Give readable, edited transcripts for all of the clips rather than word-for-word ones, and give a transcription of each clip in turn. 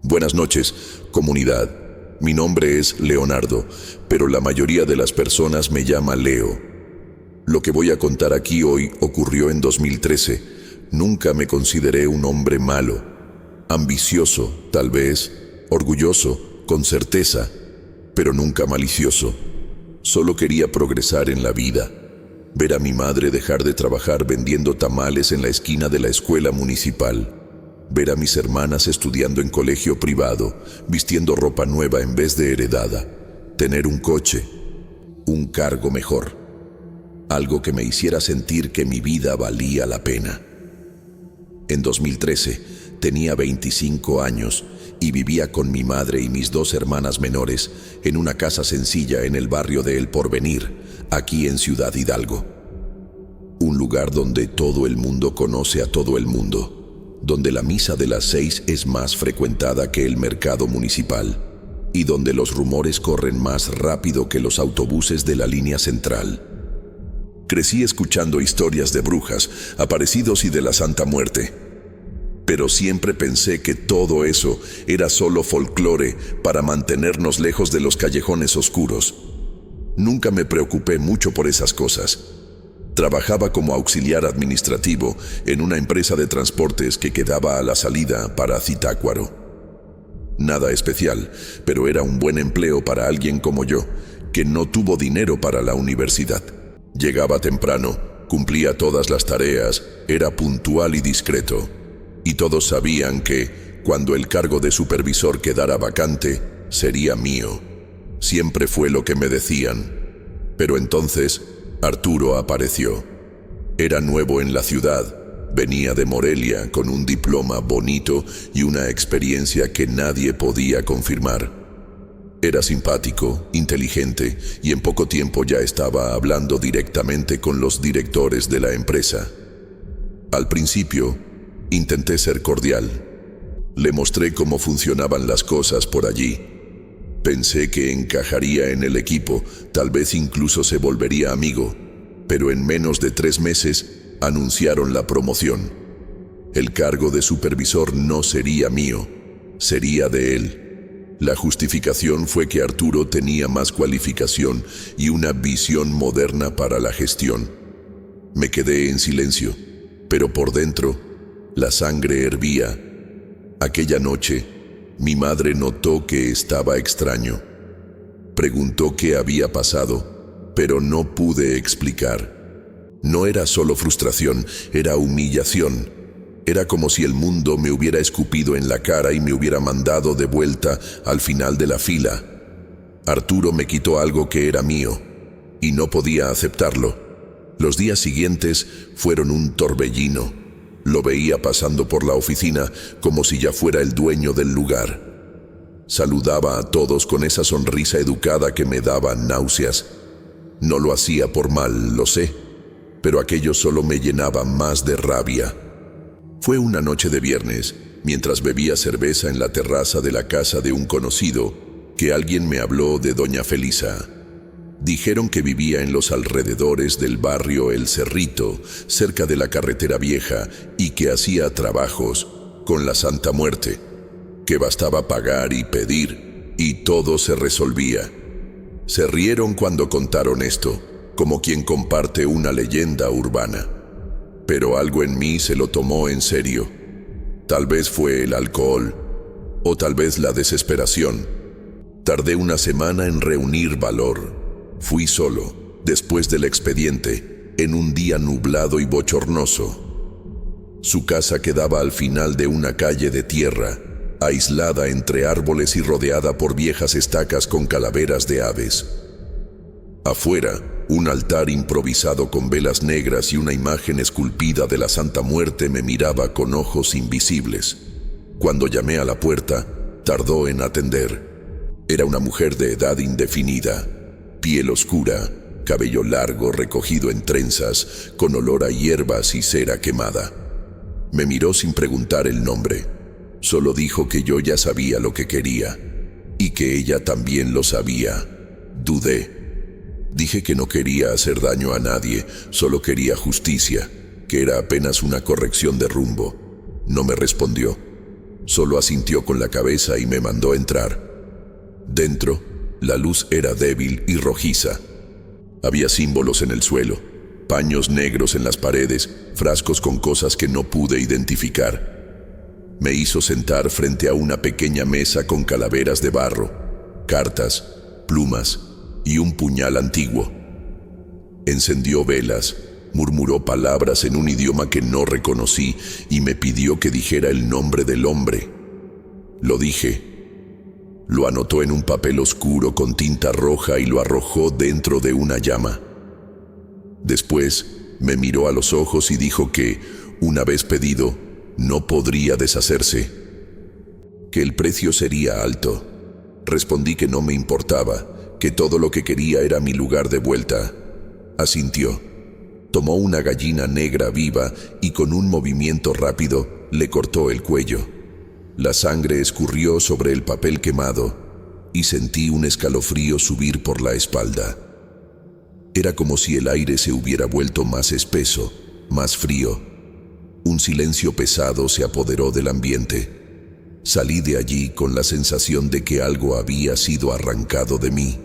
Buenas noches, comunidad. Mi nombre es Leonardo, pero la mayoría de las personas me llama Leo. Lo que voy a contar aquí hoy ocurrió en 2013. Nunca me consideré un hombre malo. Ambicioso, tal vez, orgulloso, con certeza, pero nunca malicioso. Solo quería progresar en la vida. Ver a mi madre dejar de trabajar vendiendo tamales en la esquina de la escuela municipal. Ver a mis hermanas estudiando en colegio privado, vistiendo ropa nueva en vez de heredada. Tener un coche, un cargo mejor. Algo que me hiciera sentir que mi vida valía la pena. En 2013 tenía 25 años y vivía con mi madre y mis dos hermanas menores en una casa sencilla en el barrio de El Porvenir, aquí en Ciudad Hidalgo. Un lugar donde todo el mundo conoce a todo el mundo, donde la misa de las 6 es más frecuentada que el mercado municipal y donde los rumores corren más rápido que los autobuses de la línea central. Crecí escuchando historias de brujas, aparecidos y de la Santa Muerte, pero siempre pensé que todo eso era solo folclore para mantenernos lejos de los callejones oscuros. Nunca me preocupé mucho por esas cosas. Trabajaba como auxiliar administrativo en una empresa de transportes que quedaba a la salida para Zitácuaro. Nada especial, pero era un buen empleo para alguien como yo, que no tuvo dinero para la universidad. Llegaba temprano, cumplía todas las tareas, era puntual y discreto. Y todos sabían que, cuando el cargo de supervisor quedara vacante, sería mío. Siempre fue lo que me decían. Pero entonces Arturo apareció. Era nuevo en la ciudad, venía de Morelia con un diploma bonito y una experiencia que nadie podía confirmar. Era simpático, inteligente y en poco tiempo ya estaba hablando directamente con los directores de la empresa. Al principio, intenté ser cordial. Le mostré cómo funcionaban las cosas por allí. Pensé que encajaría en el equipo, tal vez incluso se volvería amigo, pero en menos de 3 meses anunciaron la promoción. El cargo de supervisor no sería mío, sería de él. La justificación fue que Arturo tenía más cualificación y una visión moderna para la gestión. Me quedé en silencio, pero por dentro, la sangre hervía. Aquella noche, mi madre notó que estaba extraño. Preguntó qué había pasado, pero no pude explicar. No era solo frustración, era humillación. Era como si el mundo me hubiera escupido en la cara y me hubiera mandado de vuelta al final de la fila. Arturo me quitó algo que era mío, y no podía aceptarlo. Los días siguientes fueron un torbellino. Lo veía pasando por la oficina como si ya fuera el dueño del lugar. Saludaba a todos con esa sonrisa educada que me daba náuseas. No lo hacía por mal, lo sé, pero aquello solo me llenaba más de rabia. Fue una noche de viernes, mientras bebía cerveza en la terraza de la casa de un conocido, que alguien me habló de doña Felisa. Dijeron que vivía en los alrededores del barrio El Cerrito, cerca de la carretera vieja, y que hacía trabajos con la Santa Muerte, que bastaba pagar y pedir, y todo se resolvía. Se rieron cuando contaron esto, como quien comparte una leyenda urbana. Pero algo en mí se lo tomó en serio. Tal vez fue el alcohol, o tal vez la desesperación. Tardé una semana en reunir valor. Fui solo, después del expediente, en un día nublado y bochornoso. Su casa quedaba al final de una calle de tierra, aislada entre árboles y rodeada por viejas estacas con calaveras de aves. Afuera, un altar improvisado con velas negras y una imagen esculpida de la Santa Muerte me miraba con ojos invisibles. Cuando llamé a la puerta, tardó en atender. Era una mujer de edad indefinida. Piel oscura, cabello largo recogido en trenzas, con olor a hierbas y cera quemada. Me miró sin preguntar el nombre. Solo dijo que yo ya sabía lo que quería, y que ella también lo sabía. Dudé. Dije que no quería hacer daño a nadie, solo quería justicia, que era apenas una corrección de rumbo. No me respondió. Solo asintió con la cabeza y me mandó entrar. Dentro, la luz era débil y rojiza. Había símbolos en el suelo, paños negros en las paredes, frascos con cosas que no pude identificar. Me hizo sentar frente a una pequeña mesa con calaveras de barro, cartas, plumas y un puñal antiguo. Encendió velas, murmuró palabras en un idioma que no reconocí y me pidió que dijera el nombre del hombre. Lo dije. Lo anotó en un papel oscuro con tinta roja y lo arrojó dentro de una llama. Después me miró a los ojos y dijo que, una vez pedido, no podría deshacerse, que el precio sería alto. Respondí que no me importaba, que todo lo que quería era mi lugar de vuelta. Asintió. Tomó una gallina negra viva y con un movimiento rápido le cortó el cuello. La sangre escurrió sobre el papel quemado y sentí un escalofrío subir por la espalda. Era como si el aire se hubiera vuelto más espeso, más frío. Un silencio pesado se apoderó del ambiente. Salí de allí con la sensación de que algo había sido arrancado de mí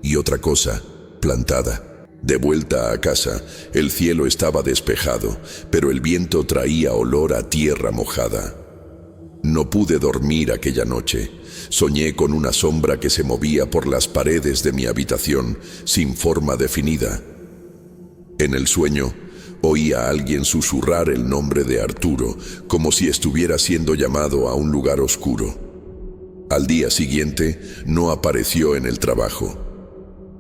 y otra cosa plantada. De vuelta a casa, el cielo estaba despejado, pero el viento traía olor a tierra mojada. No pude dormir aquella noche. Soñé con una sombra que se movía por las paredes de mi habitación, sin forma definida. En el sueño, oí a alguien susurrar el nombre de Arturo, como si estuviera siendo llamado a un lugar oscuro. Al día siguiente, no apareció en el trabajo.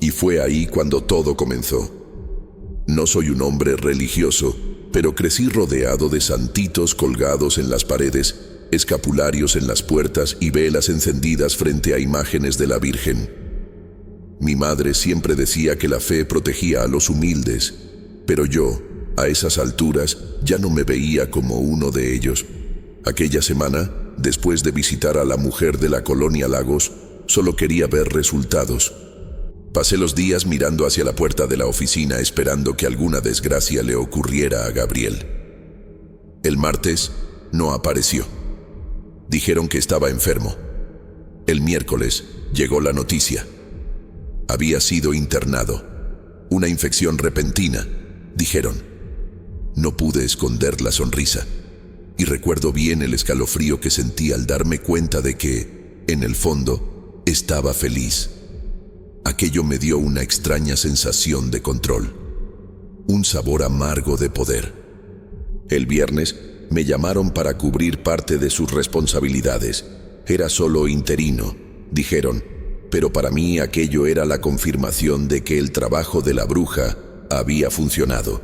Y fue ahí cuando todo comenzó. No soy un hombre religioso, pero crecí rodeado de santitos colgados en las paredes, escapularios en las puertas y velas encendidas frente a imágenes de la Virgen. Mi madre siempre decía que la fe protegía a los humildes, pero yo, a esas alturas, ya no me veía como uno de ellos. Aquella semana, después de visitar a la mujer de la colonia Lagos, solo quería ver resultados. Pasé los días mirando hacia la puerta de la oficina esperando que alguna desgracia le ocurriera a Gabriel. El martes no apareció. Dijeron que estaba enfermo. El miércoles llegó la noticia. Había sido internado. Una infección repentina, dijeron. No pude esconder la sonrisa. Y recuerdo bien el escalofrío que sentí al darme cuenta de que, en el fondo, estaba feliz. Aquello me dio una extraña sensación de control, un sabor amargo de poder. El viernes me llamaron para cubrir parte de sus responsabilidades. Era solo interino, dijeron, pero para mí aquello era la confirmación de que el trabajo de la bruja había funcionado.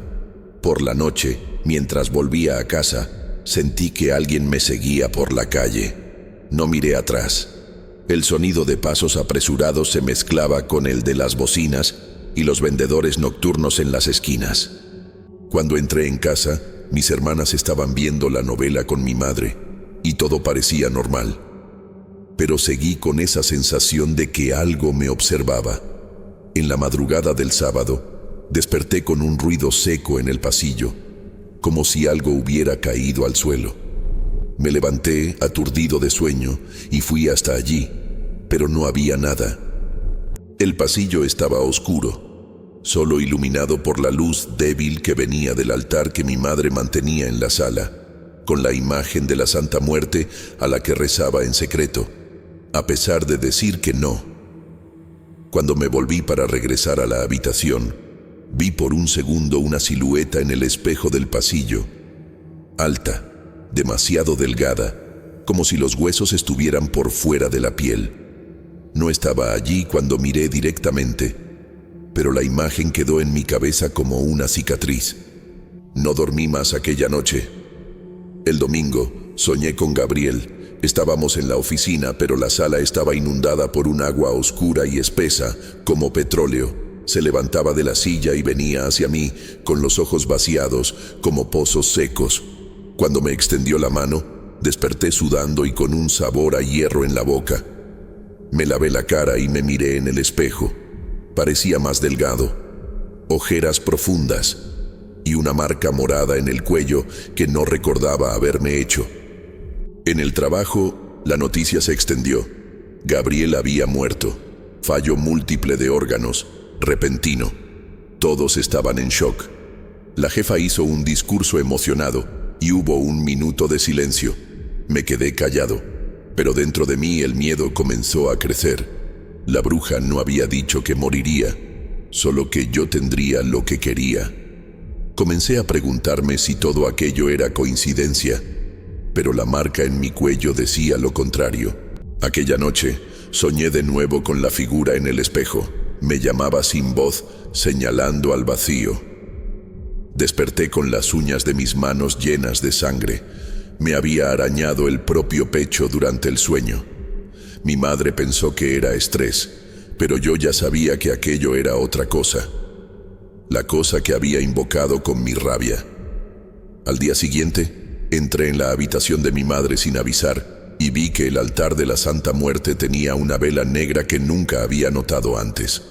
Por la noche, mientras volvía a casa, sentí que alguien me seguía por la calle. No miré atrás. El sonido de pasos apresurados se mezclaba con el de las bocinas y los vendedores nocturnos en las esquinas. Cuando entré en casa, mis hermanas estaban viendo la novela con mi madre y todo parecía normal. Pero seguí con esa sensación de que algo me observaba. En la madrugada del sábado, desperté con un ruido seco en el pasillo, como si algo hubiera caído al suelo. Me levanté aturdido de sueño y fui hasta allí, pero no había nada. El pasillo estaba oscuro, solo iluminado por la luz débil que venía del altar que mi madre mantenía en la sala, con la imagen de la Santa Muerte a la que rezaba en secreto, a pesar de decir que no. Cuando me volví para regresar a la habitación, vi por un segundo una silueta en el espejo del pasillo, alta, demasiado delgada, como si los huesos estuvieran por fuera de la piel. No estaba allí cuando miré directamente, pero la imagen quedó en mi cabeza como una cicatriz. No dormí más aquella noche. El domingo soñé con Gabriel. Estábamos en la oficina, pero la sala estaba inundada por un agua oscura y espesa, como petróleo. Se levantaba de la silla y venía hacia mí, con los ojos vaciados, como pozos secos. Cuando me extendió la mano, desperté sudando y con un sabor a hierro en la boca. Me lavé la cara y me miré en el espejo. Parecía más delgado, ojeras profundas y una marca morada en el cuello que no recordaba haberme hecho. En el trabajo, la noticia se extendió. Gabriel había muerto. Fallo múltiple de órganos, repentino. Todos estaban en shock. La jefa hizo un discurso emocionado y hubo un minuto de silencio. Me quedé callado, pero dentro de mí el miedo comenzó a crecer. La bruja no había dicho que moriría, solo que yo tendría lo que quería. Comencé a preguntarme si todo aquello era coincidencia, pero la marca en mi cuello decía lo contrario. Aquella noche, soñé de nuevo con la figura en el espejo. Me llamaba sin voz, señalando al vacío. Desperté con las uñas de mis manos llenas de sangre. Me había arañado el propio pecho durante el sueño. Mi madre pensó que era estrés, pero yo ya sabía que aquello era otra cosa. La cosa que había invocado con mi rabia. Al día siguiente, entré en la habitación de mi madre sin avisar y vi que el altar de la Santa Muerte tenía una vela negra que nunca había notado antes.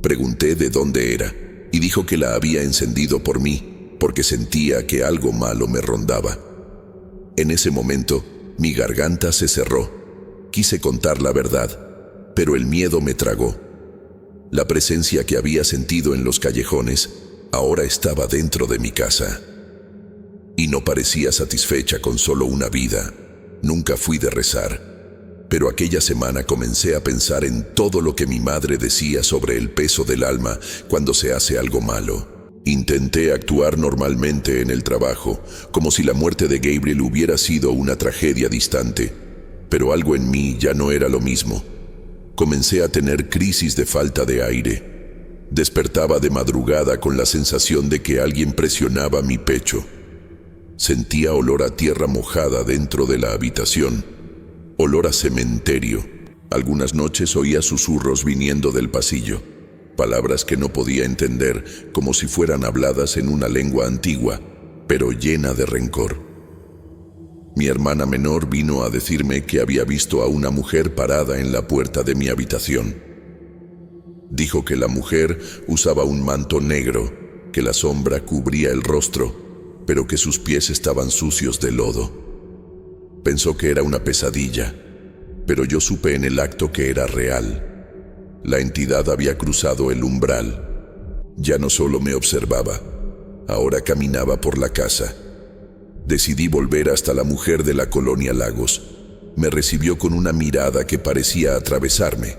Pregunté de dónde era y dijo que la había encendido por mí, porque sentía que algo malo me rondaba. En ese momento, mi garganta se cerró. Quise contar la verdad, pero el miedo me tragó. La presencia que había sentido en los callejones ahora estaba dentro de mi casa. Y no parecía satisfecha con solo una vida. Nunca fui de rezar. Pero aquella semana comencé a pensar en todo lo que mi madre decía sobre el peso del alma cuando se hace algo malo. Intenté actuar normalmente en el trabajo, como si la muerte de Gabriel hubiera sido una tragedia distante, pero algo en mí ya no era lo mismo. Comencé a tener crisis de falta de aire. Despertaba de madrugada con la sensación de que alguien presionaba mi pecho. Sentía olor a tierra mojada dentro de la habitación, olor a cementerio. Algunas noches oía susurros viniendo del pasillo. Palabras que no podía entender, como si fueran habladas en una lengua antigua, pero llena de rencor. Mi hermana menor vino a decirme que había visto a una mujer parada en la puerta de mi habitación. Dijo que la mujer usaba un manto negro, que la sombra cubría el rostro, pero que sus pies estaban sucios de lodo. Pensó que era una pesadilla, pero yo supe en el acto que era real. La entidad había cruzado el umbral. Ya no solo me observaba, ahora caminaba por la casa. Decidí volver hasta la mujer de la colonia Lagos. Me recibió con una mirada que parecía atravesarme.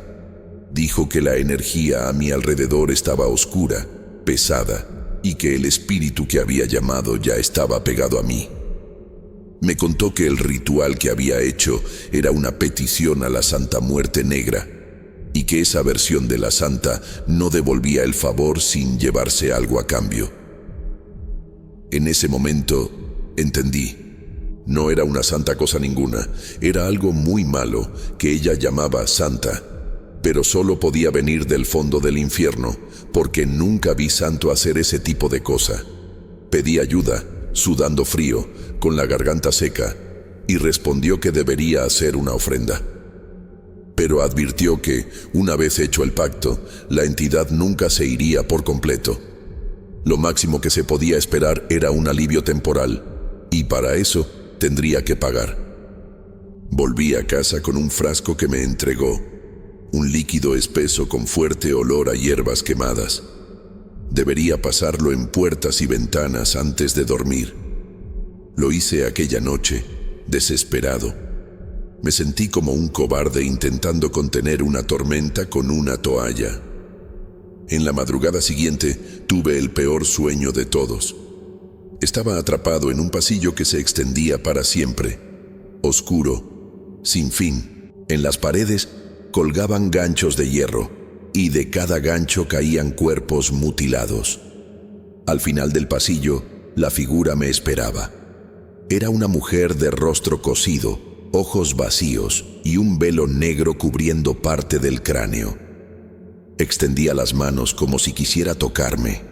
Dijo que la energía a mi alrededor estaba oscura, pesada, y que el espíritu que había llamado ya estaba pegado a mí. Me contó que el ritual que había hecho era una petición a la Santa Muerte Negra, y que esa versión de la Santa no devolvía el favor sin llevarse algo a cambio. En ese momento entendí. No era una santa cosa ninguna, era algo muy malo que ella llamaba santa, pero solo podía venir del fondo del infierno, porque nunca vi santo hacer ese tipo de cosa. Pedí ayuda, sudando frío, con la garganta seca, y respondió que debería hacer una ofrenda. Pero advirtió que, una vez hecho el pacto, la entidad nunca se iría por completo. Lo máximo que se podía esperar era un alivio temporal, y para eso tendría que pagar. Volví a casa con un frasco que me entregó, un líquido espeso con fuerte olor a hierbas quemadas. Debería pasarlo en puertas y ventanas antes de dormir. Lo hice aquella noche, desesperado. Me sentí como un cobarde intentando contener una tormenta con una toalla. En la madrugada siguiente tuve el peor sueño de todos. Estaba atrapado en un pasillo que se extendía para siempre, oscuro, sin fin. En las paredes colgaban ganchos de hierro, y de cada gancho caían cuerpos mutilados. Al final del pasillo, la figura me esperaba. Era una mujer de rostro cocido, ojos vacíos y un velo negro cubriendo parte del cráneo. Extendía las manos como si quisiera tocarme.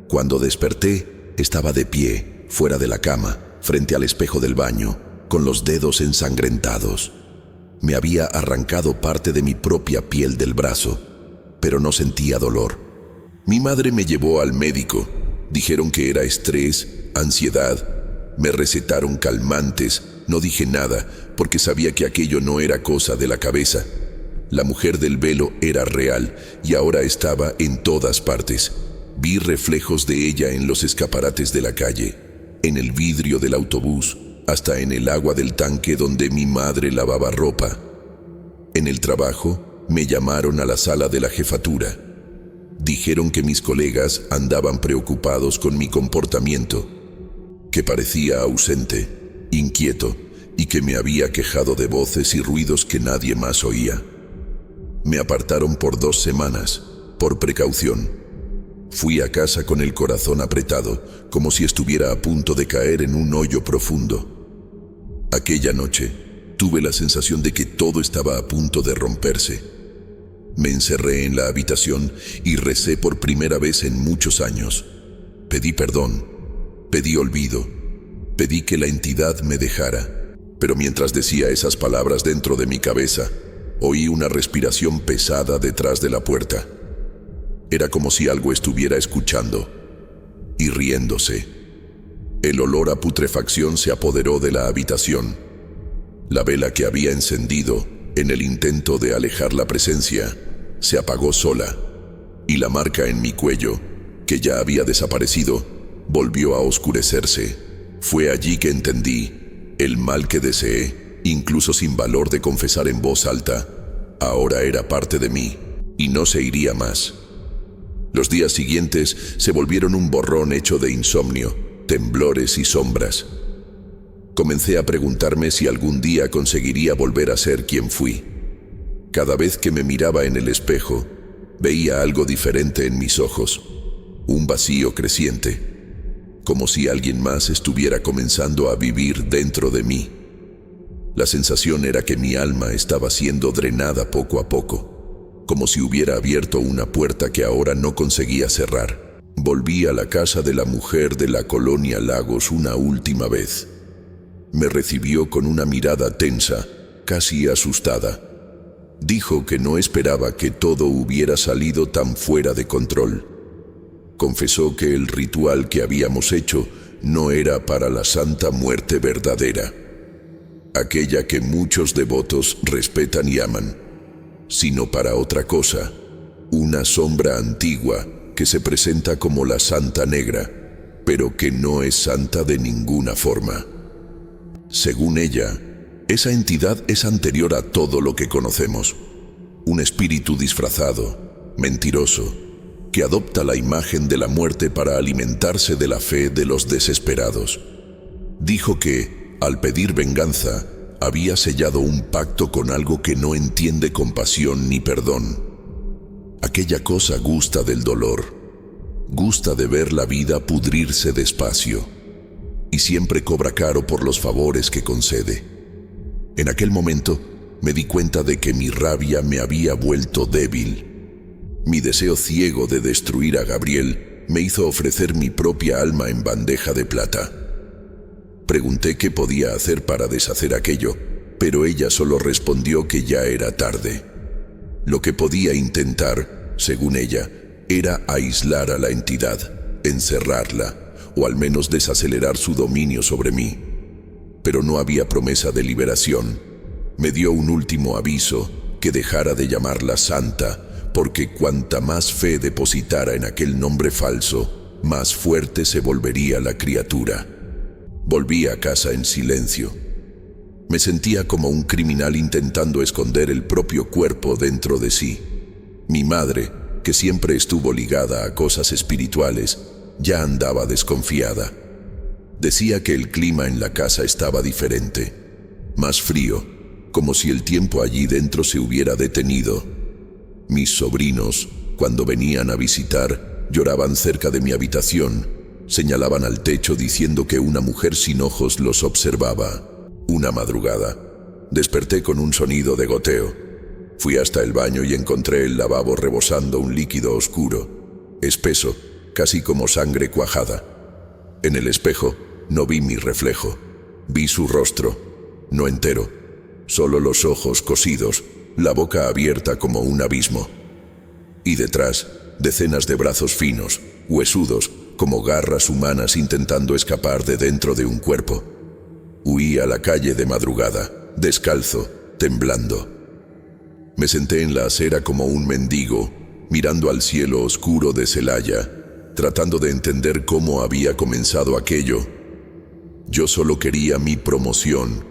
Cuando desperté, estaba de pie, fuera de la cama, frente al espejo del baño, con los dedos ensangrentados. Me había arrancado parte de mi propia piel del brazo, pero no sentía dolor. Mi madre me llevó al médico. Dijeron que era estrés, ansiedad. Me recetaron calmantes No dije nada, porque sabía que aquello no era cosa de la cabeza. La mujer del velo era real y ahora estaba en todas partes. Vi reflejos de ella en los escaparates de la calle, en el vidrio del autobús, hasta en el agua del tanque donde mi madre lavaba ropa. En el trabajo, me llamaron a la sala de la jefatura. Dijeron que mis colegas andaban preocupados con mi comportamiento, que parecía ausente, inquieto, y que me había quejado de voces y ruidos que nadie más oía. Me apartaron por 2 semanas, por precaución. Fui a casa con el corazón apretado, como si estuviera a punto de caer en un hoyo profundo. Aquella noche, tuve la sensación de que todo estaba a punto de romperse. Me encerré en la habitación y recé por primera vez en muchos años. Pedí perdón, pedí olvido, pedí que la entidad me dejara. Pero mientras decía esas palabras dentro de mi cabeza, oí una respiración pesada detrás de la puerta. Era como si algo estuviera escuchando y riéndose. El olor a putrefacción se apoderó de la habitación. La vela que había encendido, en el intento de alejar la presencia, se apagó sola, y la marca en mi cuello, que ya había desaparecido, volvió a oscurecerse. Fue allí que entendí el mal que deseé, incluso sin valor de confesar en voz alta, ahora era parte de mí, y no se iría más. Los días siguientes se volvieron un borrón hecho de insomnio, temblores y sombras. Comencé a preguntarme si algún día conseguiría volver a ser quien fui. Cada vez que me miraba en el espejo, veía algo diferente en mis ojos, un vacío creciente, como si alguien más estuviera comenzando a vivir dentro de mí. La sensación era que mi alma estaba siendo drenada poco a poco, como si hubiera abierto una puerta que ahora no conseguía cerrar. Volví a la casa de la mujer de la colonia Lagos una última vez. Me recibió con una mirada tensa, casi asustada. Dijo que no esperaba que todo hubiera salido tan fuera de control. Confesó que el ritual que habíamos hecho no era para la Santa Muerte verdadera, aquella que muchos devotos respetan y aman, sino para otra cosa, una sombra antigua que se presenta como la Santa Negra, pero que no es santa de ninguna forma. Según ella, esa entidad es anterior a todo lo que conocemos, un espíritu disfrazado, mentiroso, que adopta la imagen de la muerte para alimentarse de la fe de los desesperados. Dijo que, al pedir venganza, había sellado un pacto con algo que no entiende compasión ni perdón. Aquella cosa gusta del dolor, gusta de ver la vida pudrirse despacio, y siempre cobra caro por los favores que concede. En aquel momento, me di cuenta de que mi rabia me había vuelto débil. Mi deseo ciego de destruir a Gabriel me hizo ofrecer mi propia alma en bandeja de plata. Pregunté qué podía hacer para deshacer aquello, pero ella solo respondió que ya era tarde. Lo que podía intentar, según ella, era aislar a la entidad, encerrarla, o al menos desacelerar su dominio sobre mí. Pero no había promesa de liberación. Me dio un último aviso, que dejara de llamarla santa, porque cuanta más fe depositara en aquel nombre falso, más fuerte se volvería la criatura. Volví a casa en silencio. Me sentía como un criminal intentando esconder el propio cuerpo dentro de sí. Mi madre, que siempre estuvo ligada a cosas espirituales, ya andaba desconfiada. Decía que el clima en la casa estaba diferente, más frío, como si el tiempo allí dentro se hubiera detenido. Mis sobrinos, cuando venían a visitar, lloraban cerca de mi habitación, señalaban al techo diciendo que una mujer sin ojos los observaba. Una madrugada, desperté con un sonido de goteo. Fui hasta el baño y encontré el lavabo rebosando un líquido oscuro, espeso, casi como sangre cuajada. En el espejo no vi mi reflejo, vi su rostro, no entero, solo los ojos cosidos, la boca abierta como un abismo. Y detrás, decenas de brazos finos, huesudos, como garras humanas intentando escapar de dentro de un cuerpo. Huí a la calle de madrugada, descalzo, temblando. Me senté en la acera como un mendigo, mirando al cielo oscuro de Celaya, tratando de entender cómo había comenzado aquello. Yo solo quería mi promoción,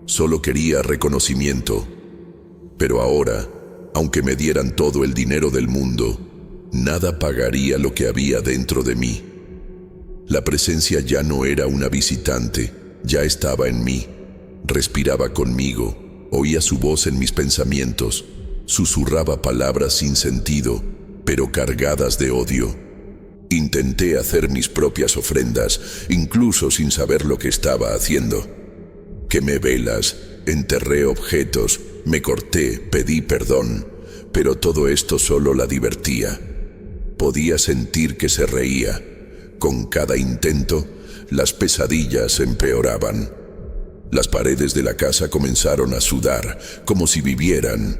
solo quería reconocimiento. Pero ahora, aunque me dieran todo el dinero del mundo, nada pagaría lo que había dentro de mí. La presencia ya no era una visitante, ya estaba en mí, respiraba conmigo, oía su voz en mis pensamientos, susurraba palabras sin sentido, pero cargadas de odio. Intenté hacer mis propias ofrendas, incluso sin saber lo que estaba haciendo. Quemé velas, enterré objetos, me corté, pedí perdón, pero todo esto solo la divertía. Podía sentir que se reía. Con cada intento, las pesadillas empeoraban. Las paredes de la casa comenzaron a sudar, como si vivieran.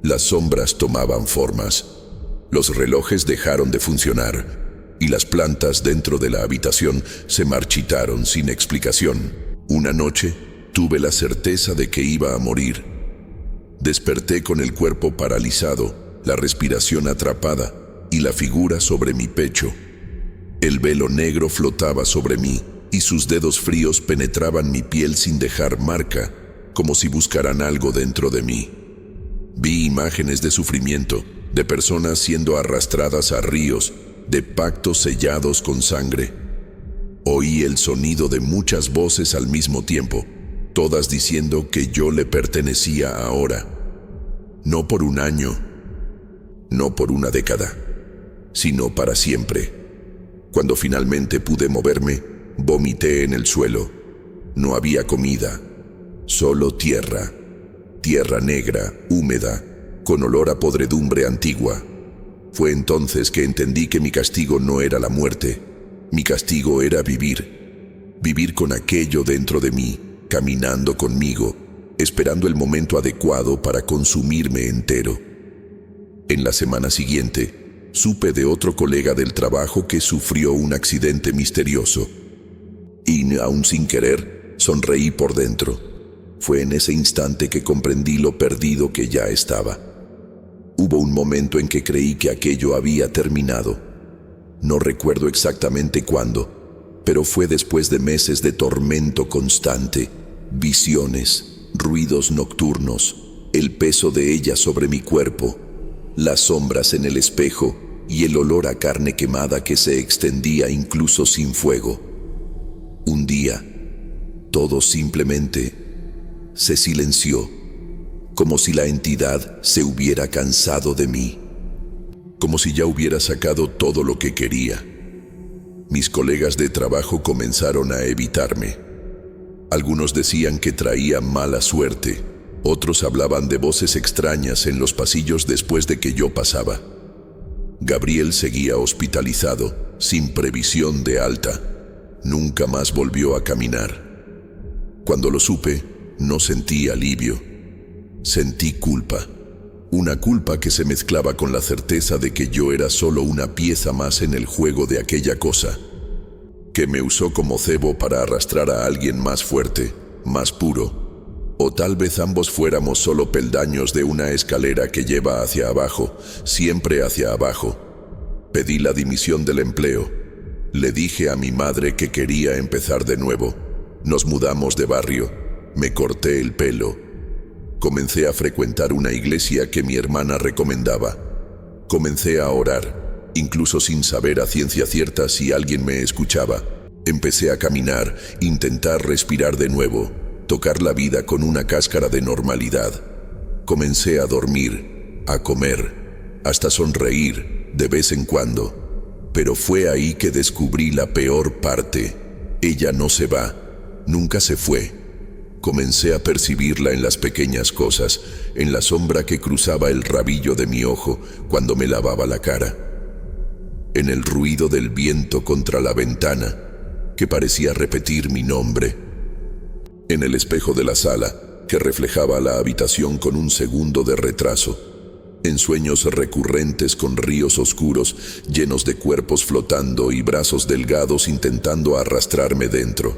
Las sombras tomaban formas. Los relojes dejaron de funcionar, y las plantas dentro de la habitación se marchitaron sin explicación. Una noche, tuve la certeza de que iba a morir. Desperté con el cuerpo paralizado, la respiración atrapada y la figura sobre mi pecho. El velo negro flotaba sobre mí y sus dedos fríos penetraban mi piel sin dejar marca, como si buscaran algo dentro de mí. Vi imágenes de sufrimiento, de personas siendo arrastradas a ríos, de pactos sellados con sangre. Oí el sonido de muchas voces al mismo tiempo, todas diciendo que yo le pertenecía ahora. No por un año, no por una década, sino para siempre. Cuando finalmente pude moverme, vomité en el suelo. No había comida, solo tierra. Tierra negra, húmeda, con olor a podredumbre antigua. Fue entonces que entendí que mi castigo no era la muerte. Mi castigo era vivir. Vivir con aquello dentro de mí, caminando conmigo, esperando el momento adecuado para consumirme entero. En la semana siguiente, supe de otro colega del trabajo que sufrió un accidente misterioso. Y, aún sin querer, sonreí por dentro. Fue en ese instante que comprendí lo perdido que ya estaba. Hubo un momento en que creí que aquello había terminado. No recuerdo exactamente cuándo, pero fue después de meses de tormento constante, visiones, ruidos nocturnos, el peso de ella sobre mi cuerpo, las sombras en el espejo y el olor a carne quemada que se extendía incluso sin fuego. Un día, todo simplemente se silenció, como si la entidad se hubiera cansado de mí, como si ya hubiera sacado todo lo que quería. Mis colegas de trabajo comenzaron a evitarme. Algunos decían que traía mala suerte, otros hablaban de voces extrañas en los pasillos después de que yo pasaba. Gabriel seguía hospitalizado, sin previsión de alta. Nunca más volvió a caminar. Cuando lo supe, no sentí alivio. Sentí culpa. Una culpa que se mezclaba con la certeza de que yo era solo una pieza más en el juego de aquella cosa, que me usó como cebo para arrastrar a alguien más fuerte, más puro. O tal vez ambos fuéramos solo peldaños de una escalera que lleva hacia abajo, siempre hacia abajo. Pedí la dimisión del empleo. Le dije a mi madre que quería empezar de nuevo. Nos mudamos de barrio. Me corté el pelo. Comencé a frecuentar una iglesia que mi hermana recomendaba. Comencé a orar, incluso sin saber a ciencia cierta si alguien me escuchaba. Empecé a caminar, intentar respirar de nuevo, tocar la vida con una cáscara de normalidad. Comencé a dormir, a comer, hasta sonreír de vez en cuando. Pero fue ahí que descubrí la peor parte. Ella no se va, nunca se fue. Comencé a percibirla en las pequeñas cosas, en la sombra que cruzaba el rabillo de mi ojo cuando me lavaba la cara, en el ruido del viento contra la ventana, que parecía repetir mi nombre, en el espejo de la sala, que reflejaba la habitación con un segundo de retraso, en sueños recurrentes con ríos oscuros llenos de cuerpos flotando y brazos delgados intentando arrastrarme dentro.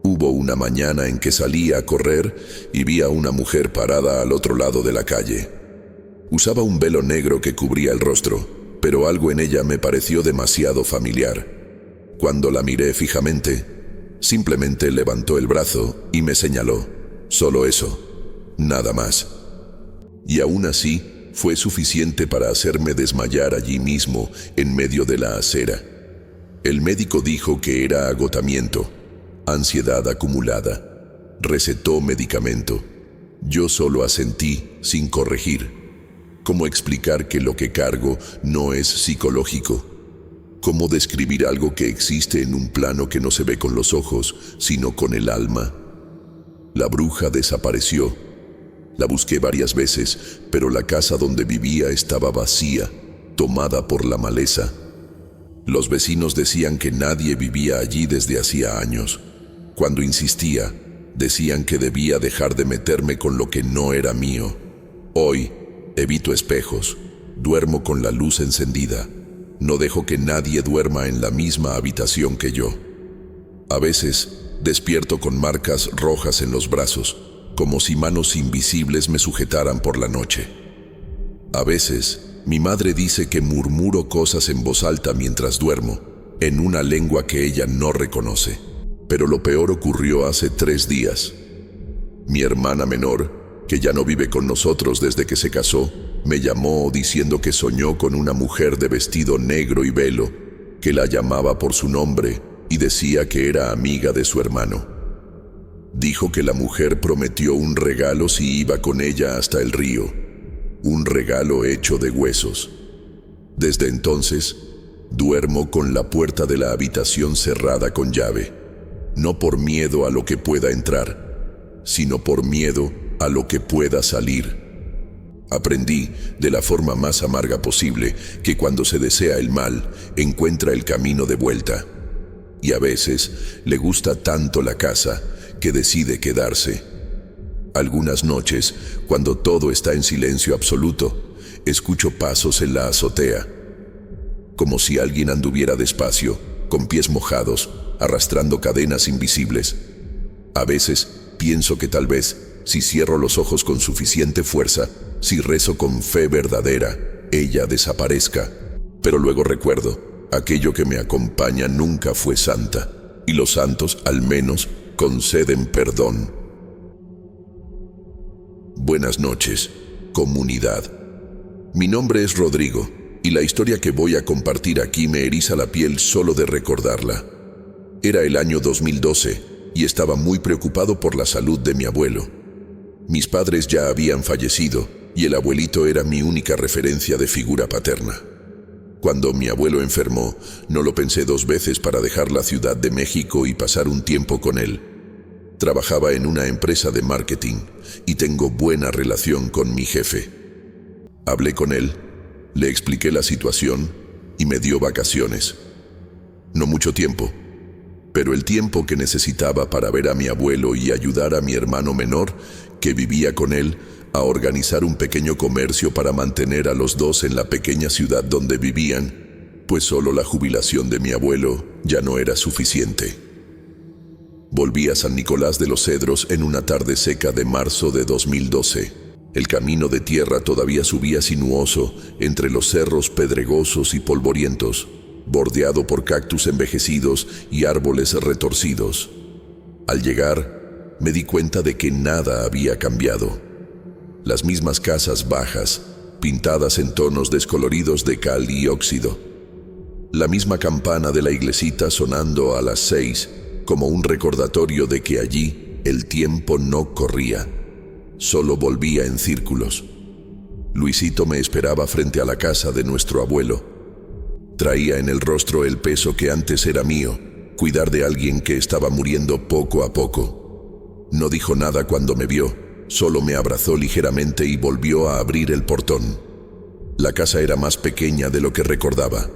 Hubo una mañana en que salí a correr y vi a una mujer parada al otro lado de la calle. Usaba un velo negro que cubría el rostro, pero algo en ella me pareció demasiado familiar. Cuando la miré fijamente, simplemente levantó el brazo y me señaló. Solo eso, nada más. Y aún así, fue suficiente para hacerme desmayar allí mismo, en medio de la acera. El médico dijo que era agotamiento, ansiedad acumulada. Recetó medicamento. Yo solo asentí, sin corregir. ¿Cómo explicar que lo que cargo no es psicológico? ¿Cómo describir algo que existe en un plano que no se ve con los ojos, sino con el alma? La bruja desapareció. La busqué varias veces, pero la casa donde vivía estaba vacía, tomada por la maleza. Los vecinos decían que nadie vivía allí desde hacía años. Cuando insistía, decían que debía dejar de meterme con lo que no era mío. Hoy, evito espejos, duermo con la luz encendida. No dejo que nadie duerma en la misma habitación que yo. A veces, despierto con marcas rojas en los brazos, como si manos invisibles me sujetaran por la noche. A veces, mi madre dice que murmuro cosas en voz alta mientras duermo, en una lengua que ella no reconoce. Pero lo peor ocurrió hace 3 días. Mi hermana menor, que ya no vive con nosotros desde que se casó, me llamó diciendo que soñó con una mujer de vestido negro y velo, que la llamaba por su nombre y decía que era amiga de su hermano. Dijo que la mujer prometió un regalo si iba con ella hasta el río, un regalo hecho de huesos. Desde entonces, duermo con la puerta de la habitación cerrada con llave, no por miedo a lo que pueda entrar, sino por miedo a lo que pueda salir. Aprendí, de la forma más amarga posible, que cuando se desea el mal, encuentra el camino de vuelta. Y a veces le gusta tanto la casa que decide quedarse. Algunas noches, cuando todo está en silencio absoluto, escucho pasos en la azotea, como si alguien anduviera despacio, con pies mojados, arrastrando cadenas invisibles. A veces pienso que tal vez, si cierro los ojos con suficiente fuerza, si rezo con fe verdadera, ella desaparezca. Pero luego recuerdo, aquello que me acompaña nunca fue santa, y los santos, al menos, conceden perdón. Buenas noches, comunidad. Mi nombre es Rodrigo, y la historia que voy a compartir aquí me eriza la piel solo de recordarla. Era el año 2012, y estaba muy preocupado por la salud de mi abuelo. Mis padres ya habían fallecido, y el abuelito era mi única referencia de figura paterna. Cuando mi abuelo enfermó, no lo pensé 2 veces para dejar la Ciudad de México y pasar un tiempo con él. Trabajaba en una empresa de marketing y tengo buena relación con mi jefe. Hablé con él, le expliqué la situación y me dio vacaciones. No mucho tiempo, pero el tiempo que necesitaba para ver a mi abuelo y ayudar a mi hermano menor, que vivía con él, a organizar un pequeño comercio para mantener a los 2 en la pequeña ciudad donde vivían, pues solo la jubilación de mi abuelo ya no era suficiente. Volví a San Nicolás de los Cedros en una tarde seca de marzo de 2012. El camino de tierra todavía subía sinuoso entre los cerros pedregosos y polvorientos, bordeado por cactus envejecidos y árboles retorcidos. Al llegar, me di cuenta de que nada había cambiado. Las mismas casas bajas, pintadas en tonos descoloridos de cal y óxido. La misma campana de la iglesita sonando a las 6, como un recordatorio de que allí el tiempo no corría, solo volvía en círculos. Luisito me esperaba frente a la casa de nuestro abuelo. Traía en el rostro el peso que antes era mío, cuidar de alguien que estaba muriendo poco a poco. No dijo nada cuando me vio. Solo me abrazó ligeramente y volvió a abrir el portón. La casa era más pequeña de lo que recordaba.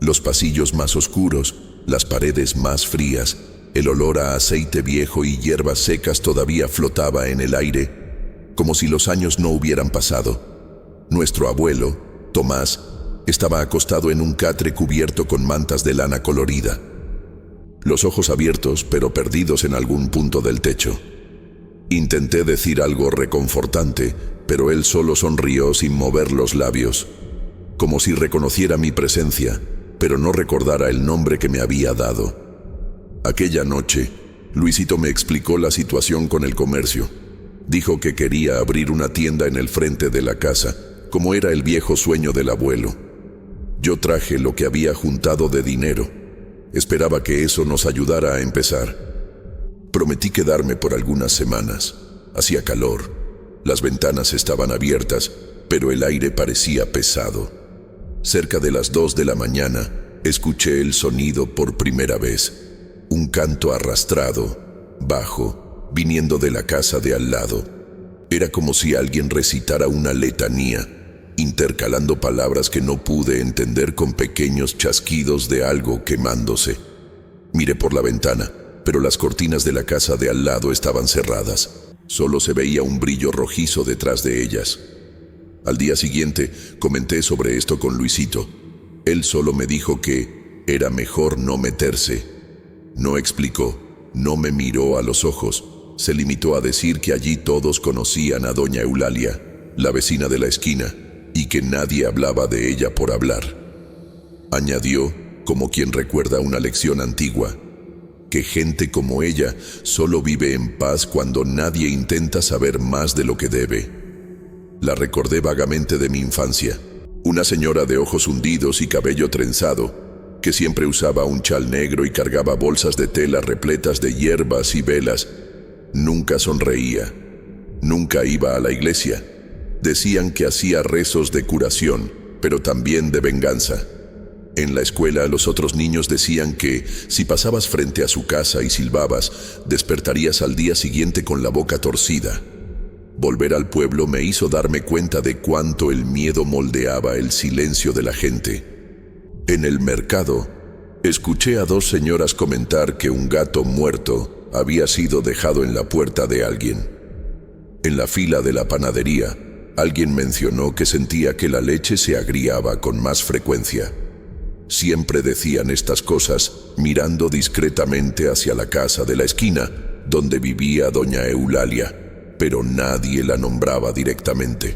Los pasillos más oscuros, las paredes más frías, el olor a aceite viejo y hierbas secas todavía flotaba en el aire, como si los años no hubieran pasado. Nuestro abuelo, Tomás, estaba acostado en un catre cubierto con mantas de lana colorida. los ojos abiertos pero perdidos en algún punto del techo. Intenté decir algo reconfortante, pero él solo sonrió sin mover los labios, como si reconociera mi presencia, pero no recordara el nombre que me había dado. Aquella noche, Luisito me explicó la situación con el comercio. Dijo que quería abrir una tienda en el frente de la casa, como era el viejo sueño del abuelo. Yo traje lo que había juntado de dinero. Esperaba que eso nos ayudara a empezar. Prometí quedarme por algunas semanas. Hacía calor. Las ventanas estaban abiertas, pero el aire parecía pesado. Cerca de las 2 de la mañana, escuché el sonido por primera vez. Un canto arrastrado, bajo, viniendo de la casa de al lado. Era como si alguien recitara una letanía, intercalando palabras que no pude entender con pequeños chasquidos de algo quemándose. Miré por la ventana, pero las cortinas de la casa de al lado estaban cerradas. Solo se veía un brillo rojizo detrás de ellas. Al día siguiente, comenté sobre esto con Luisito. Él solo me dijo que era mejor no meterse. No explicó, no me miró a los ojos. Se limitó a decir que allí todos conocían a doña Eulalia, la vecina de la esquina, y que nadie hablaba de ella por hablar. Añadió, como quien recuerda una lección antigua, que gente como ella solo vive en paz cuando nadie intenta saber más de lo que debe. La recordé vagamente de mi infancia, una señora de ojos hundidos y cabello trenzado, que siempre usaba un chal negro y cargaba bolsas de tela repletas de hierbas y velas. Nunca sonreía, nunca iba a la iglesia. Decían que hacía rezos de curación, pero también de venganza. En la escuela los otros niños decían que si pasabas frente a su casa y silbabas, despertarías al día siguiente con la boca torcida. Volver al pueblo me hizo darme cuenta de cuánto el miedo moldeaba el silencio de la gente. En el mercado, escuché a 2 señoras comentar que un gato muerto había sido dejado en la puerta de alguien. En la fila de la panadería, alguien mencionó que sentía que la leche se agriaba con más frecuencia. Siempre decían estas cosas mirando discretamente hacia la casa de la esquina, donde vivía doña Eulalia, pero nadie la nombraba directamente.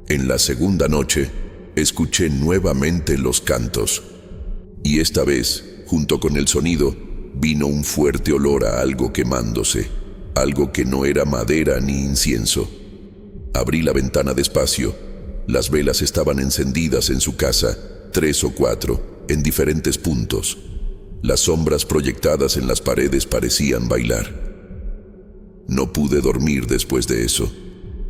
En la segunda noche, escuché nuevamente los cantos, y esta vez, junto con el sonido, vino un fuerte olor a algo quemándose, algo que no era madera ni incienso. Abrí la ventana despacio. Las velas estaban encendidas en su casa, 3 o 4, en diferentes puntos. Las sombras proyectadas en las paredes parecían bailar. No pude dormir después de eso.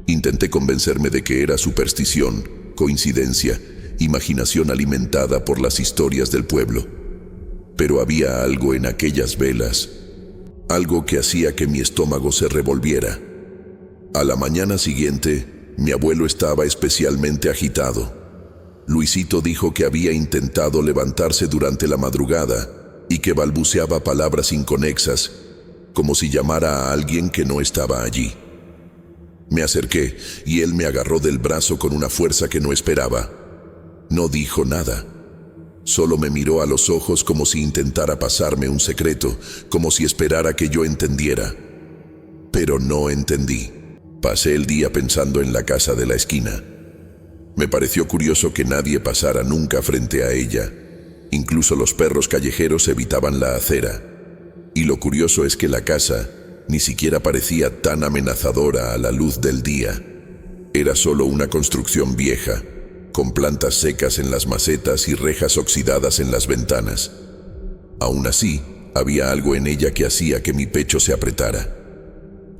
Intenté convencerme de que era superstición, coincidencia, imaginación alimentada por las historias del pueblo. Pero había algo en aquellas velas, algo que hacía que mi estómago se revolviera. A la mañana siguiente, mi abuelo estaba especialmente agitado. Luisito dijo que había intentado levantarse durante la madrugada y que balbuceaba palabras inconexas, como si llamara a alguien que no estaba allí. Me acerqué y él me agarró del brazo con una fuerza que no esperaba. No dijo nada. Solo me miró a los ojos como si intentara pasarme un secreto, como si esperara que yo entendiera. Pero no entendí. Pasé el día pensando en la casa de la esquina. Me pareció curioso que nadie pasara nunca frente a ella. Incluso los perros callejeros evitaban la acera. Y lo curioso es que la casa ni siquiera parecía tan amenazadora a la luz del día. Era solo una construcción vieja, con plantas secas en las macetas y rejas oxidadas en las ventanas. Aún así, había algo en ella que hacía que mi pecho se apretara.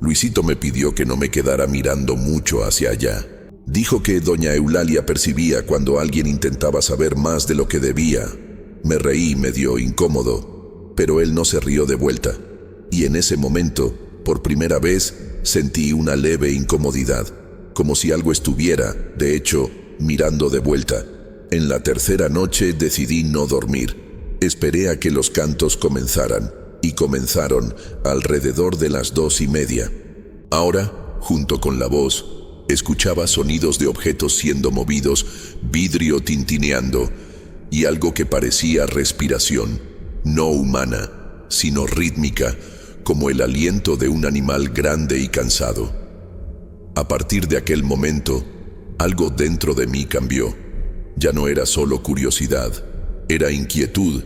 Luisito me pidió que no me quedara mirando mucho hacia allá. Dijo que doña Eulalia percibía cuando alguien intentaba saber más de lo que debía. Me reí medio incómodo, pero él no se rió de vuelta. Y en ese momento, por primera vez, sentí una leve incomodidad, como si algo estuviera, de hecho, mirando de vuelta. En la tercera noche decidí no dormir. Esperé a que los cantos comenzaran, y comenzaron alrededor de las 2:30. Ahora, junto con la voz, escuchaba sonidos de objetos siendo movidos, vidrio tintineando, y algo que parecía respiración, no humana, sino rítmica, como el aliento de un animal grande y cansado. A partir de aquel momento, algo dentro de mí cambió. Ya no era solo curiosidad, era inquietud,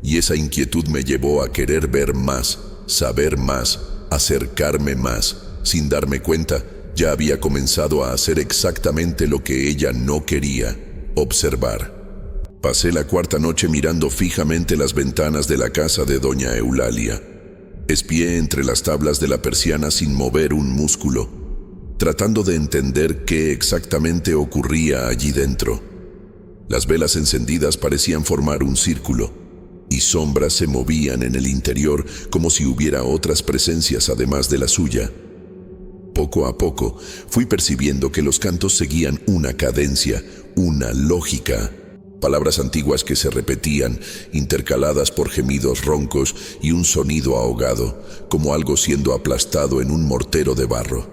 y esa inquietud me llevó a querer ver más, saber más, acercarme más. Sin darme cuenta, ya había comenzado a hacer exactamente lo que ella no quería: observar. Pasé la cuarta noche mirando fijamente las ventanas de la casa de doña Eulalia. Espié entre las tablas de la persiana sin mover un músculo, tratando de entender qué exactamente ocurría allí dentro. Las velas encendidas parecían formar un círculo, y sombras se movían en el interior como si hubiera otras presencias además de la suya. Poco a poco fui percibiendo que los cantos seguían una cadencia, una lógica. Palabras antiguas que se repetían, intercaladas por gemidos roncos y un sonido ahogado, como algo siendo aplastado en un mortero de barro.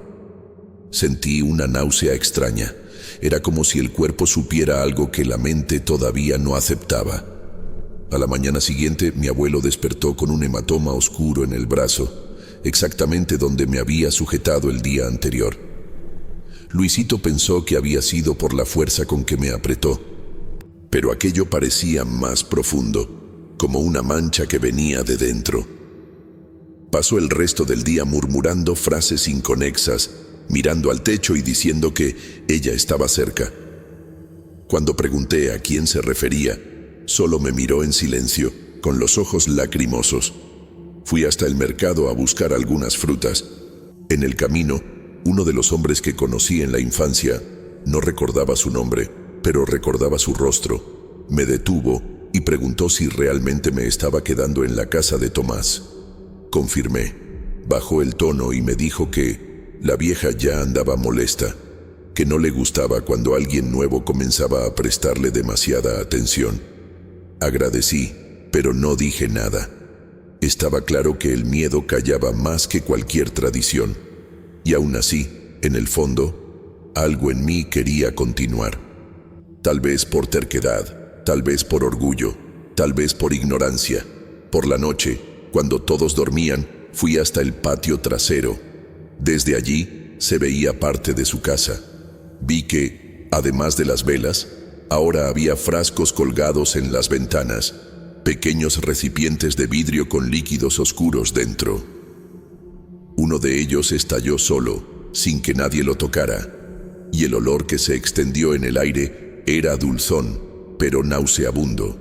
Sentí una náusea extraña. Era como si el cuerpo supiera algo que la mente todavía no aceptaba. A la mañana siguiente, mi abuelo despertó con un hematoma oscuro en el brazo, exactamente donde me había sujetado el día anterior. Luisito pensó que había sido por la fuerza con que me apretó, pero aquello parecía más profundo, como una mancha que venía de dentro. Pasó el resto del día murmurando frases inconexas, mirando al techo y diciendo que ella estaba cerca. Cuando pregunté a quién se refería, solo me miró en silencio, con los ojos lacrimosos. Fui hasta el mercado a buscar algunas frutas. En el camino, uno de los hombres que conocí en la infancia, no recordaba su nombre, pero recordaba su rostro, me detuvo y preguntó si realmente me estaba quedando en la casa de Tomás. Confirmé. Bajó el tono y me dijo que la vieja ya andaba molesta, que no le gustaba cuando alguien nuevo comenzaba a prestarle demasiada atención. Agradecí, pero no dije nada. Estaba claro que el miedo callaba más que cualquier tradición, y aún así, en el fondo, algo en mí quería continuar. Tal vez por terquedad, tal vez por orgullo, tal vez por ignorancia. Por la noche, cuando todos dormían, fui hasta el patio trasero. Desde allí se veía parte de su casa. Vi que, además de las velas, ahora había frascos colgados en las ventanas, pequeños recipientes de vidrio con líquidos oscuros dentro. Uno de ellos estalló solo, sin que nadie lo tocara, y el olor que se extendió en el aire era dulzón, pero nauseabundo.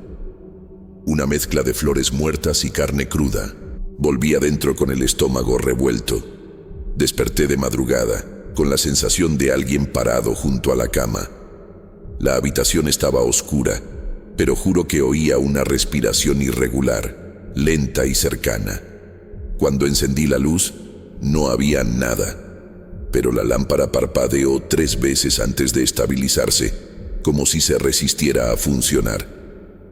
Una mezcla de flores muertas y carne cruda. Volví adentro con el estómago revuelto. Desperté de madrugada, con la sensación de alguien parado junto a la cama. La habitación estaba oscura, pero juro que oía una respiración irregular, lenta y cercana. Cuando encendí la luz, no había nada, pero la lámpara parpadeó 3 veces antes de estabilizarse, como si se resistiera a funcionar.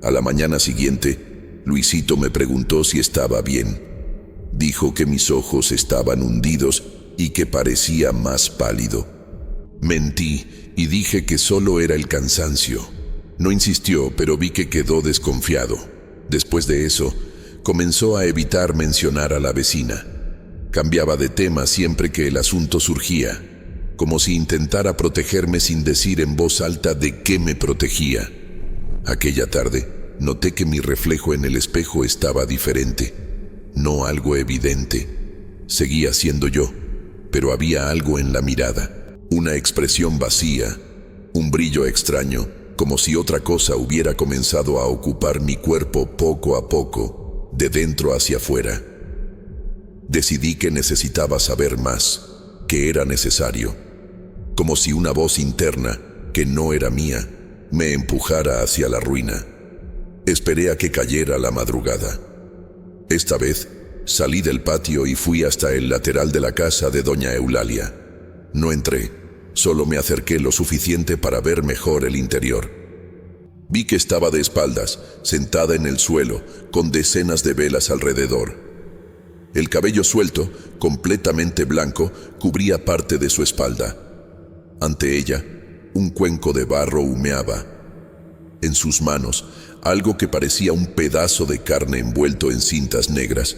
A la mañana siguiente, Luisito me preguntó si estaba bien. Dijo que mis ojos estaban hundidos y que parecía más pálido. Mentí y dije que solo era el cansancio. No insistió, pero vi que quedó desconfiado. Después de eso, comenzó a evitar mencionar a la vecina. Cambiaba de tema siempre que el asunto surgía, como si intentara protegerme sin decir en voz alta de qué me protegía. Aquella tarde, noté que mi reflejo en el espejo estaba diferente, no algo evidente. Seguía siendo yo, pero había algo en la mirada, una expresión vacía, un brillo extraño, como si otra cosa hubiera comenzado a ocupar mi cuerpo poco a poco, de dentro hacia afuera. Decidí que necesitaba saber más, que era necesario, como si una voz interna, que no era mía, me empujara hacia la ruina. Esperé a que cayera la madrugada. Esta vez, salí del patio y fui hasta el lateral de la casa de doña Eulalia. No entré, solo me acerqué lo suficiente para ver mejor el interior. Vi que estaba de espaldas, sentada en el suelo, con decenas de velas alrededor. El cabello suelto, completamente blanco, cubría parte de su espalda. Ante ella, un cuenco de barro humeaba. En sus manos, algo que parecía un pedazo de carne envuelto en cintas negras.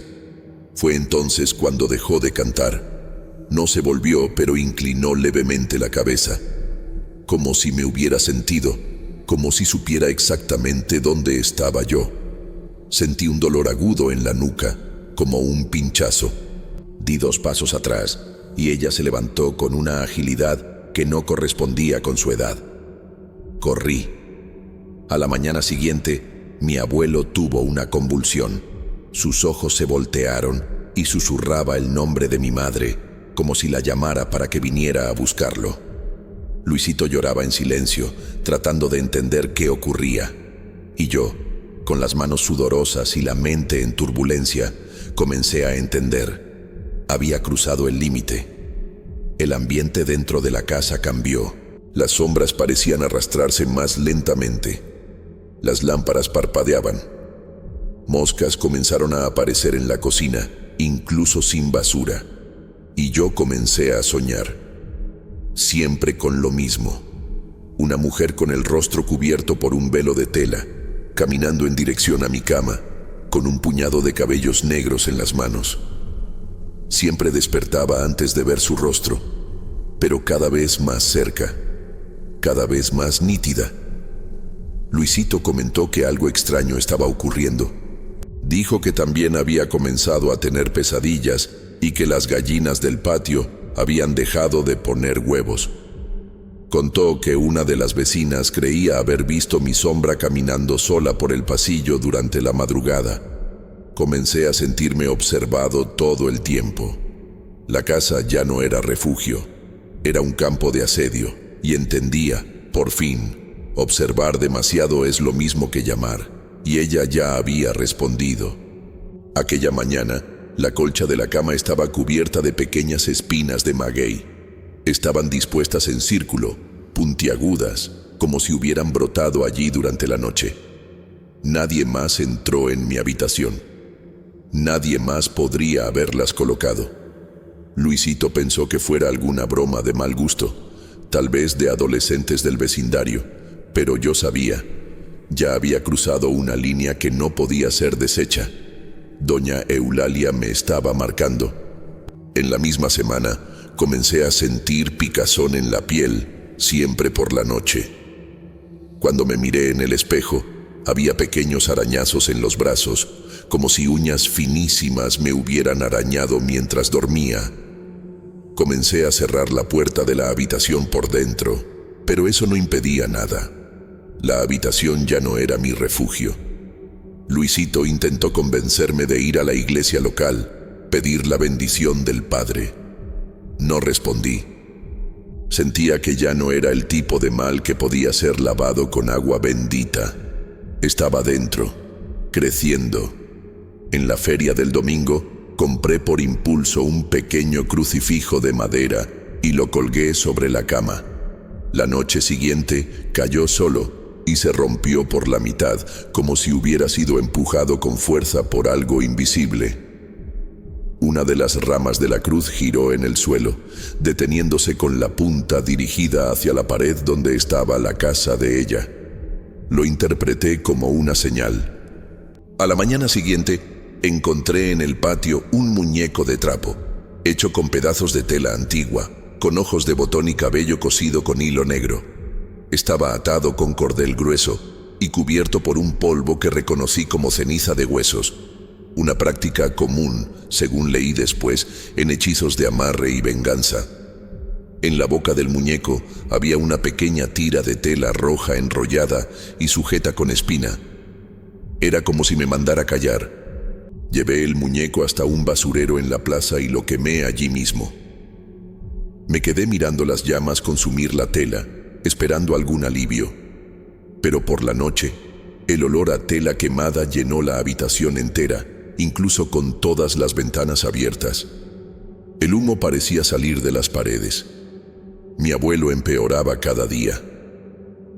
Fue entonces cuando dejó de cantar. No se volvió, pero inclinó levemente la cabeza, como si me hubiera sentido, como si supiera exactamente dónde estaba yo. Sentí un dolor agudo en la nuca, como un pinchazo. Di 2 pasos atrás, y ella se levantó con una agilidad que no correspondía con su edad. Corrí. A la mañana siguiente, mi abuelo tuvo una convulsión. Sus ojos se voltearon y susurraba el nombre de mi madre, como si la llamara para que viniera a buscarlo. Luisito lloraba en silencio, tratando de entender qué ocurría. Y yo, con las manos sudorosas y la mente en turbulencia, comencé a entender. Había cruzado el límite. El ambiente dentro de la casa cambió. Las sombras parecían arrastrarse más lentamente. Las lámparas parpadeaban. Moscas comenzaron a aparecer en la cocina, incluso sin basura. Y yo comencé a soñar. Siempre con lo mismo. Una mujer con el rostro cubierto por un velo de tela, caminando en dirección a mi cama, con un puñado de cabellos negros en las manos. Siempre despertaba antes de ver su rostro, pero cada vez más cerca, cada vez más nítida. Luisito comentó que algo extraño estaba ocurriendo. Dijo que también había comenzado a tener pesadillas y que las gallinas del patio habían dejado de poner huevos. Contó que una de las vecinas creía haber visto mi sombra caminando sola por el pasillo durante la madrugada. Comencé a sentirme observado todo el tiempo. La casa ya no era refugio, era un campo de asedio, y entendía, por fin, observar demasiado es lo mismo que llamar, y ella ya había respondido. Aquella mañana, la colcha de la cama estaba cubierta de pequeñas espinas de maguey. Estaban dispuestas en círculo, puntiagudas, como si hubieran brotado allí durante la noche. Nadie más entró en mi habitación. Nadie más podría haberlas colocado. Luisito pensó que fuera alguna broma de mal gusto, tal vez de adolescentes del vecindario, pero yo sabía, ya había cruzado una línea que no podía ser deshecha. Doña Eulalia me estaba marcando. En la misma semana, comencé a sentir picazón en la piel, siempre por la noche. Cuando me miré en el espejo, había pequeños arañazos en los brazos, como si uñas finísimas me hubieran arañado mientras dormía. Comencé a cerrar la puerta de la habitación por dentro, pero eso no impedía nada. La habitación ya no era mi refugio. Luisito intentó convencerme de ir a la iglesia local, pedir la bendición del Padre. No respondí. Sentía que ya no era el tipo de mal que podía ser lavado con agua bendita. Estaba dentro, creciendo. En la feria del domingo, compré por impulso un pequeño crucifijo de madera y lo colgué sobre la cama. La noche siguiente cayó solo y se rompió por la mitad, como si hubiera sido empujado con fuerza por algo invisible. Una de las ramas de la cruz giró en el suelo, deteniéndose con la punta dirigida hacia la pared donde estaba la casa de ella. Lo interpreté como una señal. A la mañana siguiente, encontré en el patio un muñeco de trapo, hecho con pedazos de tela antigua, con ojos de botón y cabello cosido con hilo negro. Estaba atado con cordel grueso y cubierto por un polvo que reconocí como ceniza de huesos, una práctica común, según leí después, en hechizos de amarre y venganza. En la boca del muñeco había una pequeña tira de tela roja enrollada y sujeta con espina. Era como si me mandara callar. Llevé el muñeco hasta un basurero en la plaza y lo quemé allí mismo. Me quedé mirando las llamas consumir la tela, esperando algún alivio. Pero por la noche, el olor a tela quemada llenó la habitación entera, incluso con todas las ventanas abiertas. El humo parecía salir de las paredes. Mi abuelo empeoraba cada día.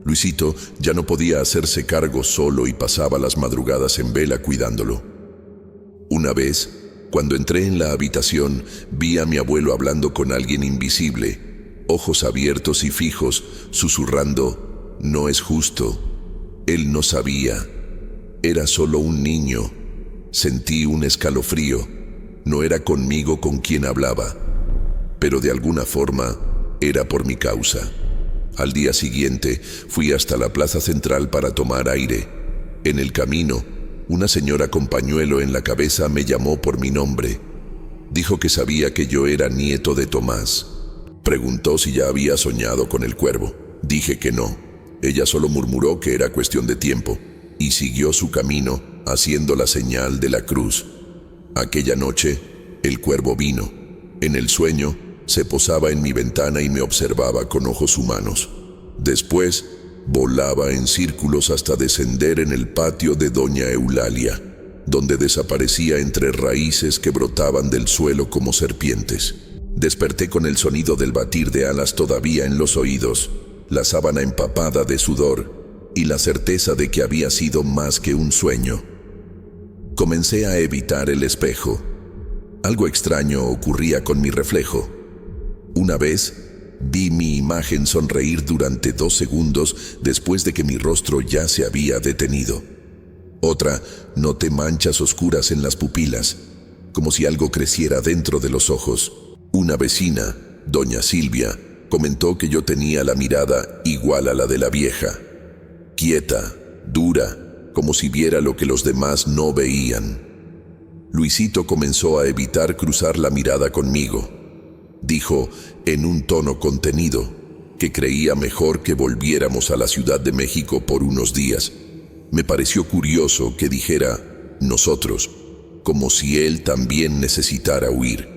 Luisito ya no podía hacerse cargo solo y pasaba las madrugadas en vela cuidándolo. Una vez, cuando entré en la habitación, vi a mi abuelo hablando con alguien invisible, ojos abiertos y fijos, susurrando: «No es justo». Él no sabía, Era solo un niño. Sentí un escalofrío. No era conmigo con quien hablaba, pero de alguna forma era por mi causa. Al día siguiente fui hasta la plaza central para tomar aire. En el camino, una señora con pañuelo en la cabeza me llamó por mi nombre. Dijo que sabía que yo era nieto de Tomás. Preguntó si ya había soñado con el cuervo. Dije que no. Ella solo murmuró que era cuestión de tiempo y siguió su camino haciendo la señal de la cruz. Aquella noche, el cuervo vino. En el sueño, se posaba en mi ventana y me observaba con ojos humanos. Después, volaba en círculos hasta descender en el patio de doña Eulalia, donde desaparecía entre raíces que brotaban del suelo como serpientes. Desperté con el sonido del batir de alas todavía en los oídos, la sábana empapada de sudor y la certeza de que había sido más que un sueño. Comencé a evitar el espejo. Algo extraño ocurría con mi reflejo. Una vez, vi mi imagen sonreír durante 2 segundos después de que mi rostro ya se había detenido. Otra, noté manchas oscuras en las pupilas, como si algo creciera dentro de los ojos. Una vecina, doña Silvia, comentó que yo tenía la mirada igual a la de la vieja, quieta, dura, como si viera lo que los demás no veían. Luisito comenzó a evitar cruzar la mirada conmigo. Dijo, en un tono contenido, que creía mejor que volviéramos a la Ciudad de México por unos días. Me pareció curioso que dijera nosotros, como si él también necesitara huir.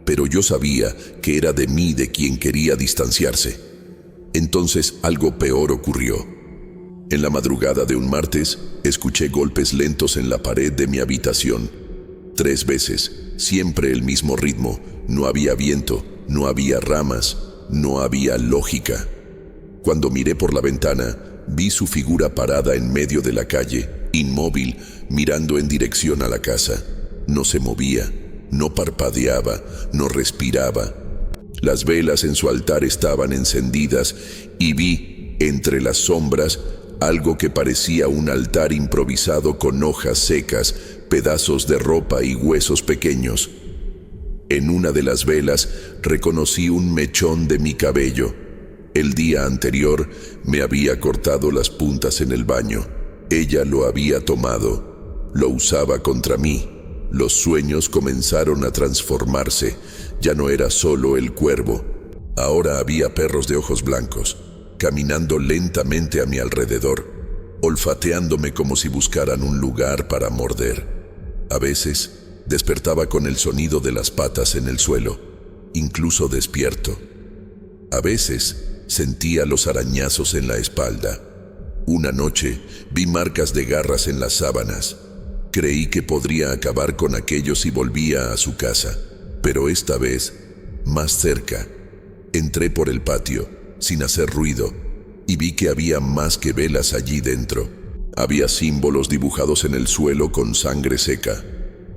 Pero yo sabía que era de mí de quien quería distanciarse. Entonces algo peor ocurrió. En la madrugada de un martes, escuché golpes lentos en la pared de mi habitación. 3 veces, siempre el mismo ritmo. No había viento, no había ramas, no había lógica. Cuando miré por la ventana, vi su figura parada en medio de la calle, inmóvil, mirando en dirección a la casa. No se movía, no parpadeaba, no respiraba. Las velas en su altar estaban encendidas y vi, entre las sombras, algo que parecía un altar improvisado con hojas secas, pedazos de ropa y huesos pequeños. En una de las velas reconocí un mechón de mi cabello. El día anterior me había cortado las puntas en el baño. Ella lo había tomado. Lo usaba contra mí. Los sueños comenzaron a transformarse. Ya no era solo el cuervo. Ahora había perros de ojos blancos, caminando lentamente a mi alrededor, olfateándome como si buscaran un lugar para morder. A veces despertaba con el sonido de las patas en el suelo, incluso despierto. A veces sentía los arañazos en la espalda. Una noche vi marcas de garras en las sábanas. Creí que podría acabar con aquello si volvía a su casa, pero esta vez, más cerca, entré por el patio, sin hacer ruido, y vi que había más que velas allí dentro. Había símbolos dibujados en el suelo con sangre seca,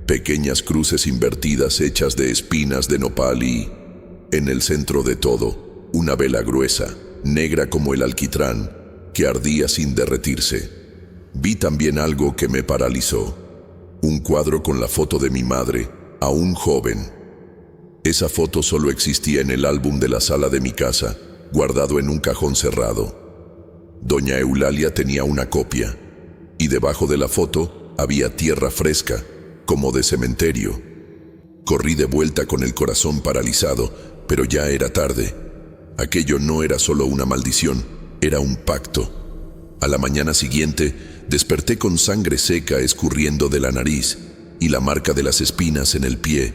pequeñas cruces invertidas hechas de espinas de nopal y, en el centro de todo, una vela gruesa, negra como el alquitrán, que ardía sin derretirse. Vi también algo que me paralizó, un cuadro con la foto de mi madre, aún joven. Esa foto solo existía en el álbum de la sala de mi casa, guardado en un cajón cerrado. Doña Eulalia tenía una copia, y debajo de la foto había tierra fresca, como de cementerio. Corrí de vuelta con el corazón paralizado, pero ya era tarde. Aquello no era solo una maldición, era un pacto. A la mañana siguiente, desperté con sangre seca escurriendo de la nariz y la marca de las espinas en el pie,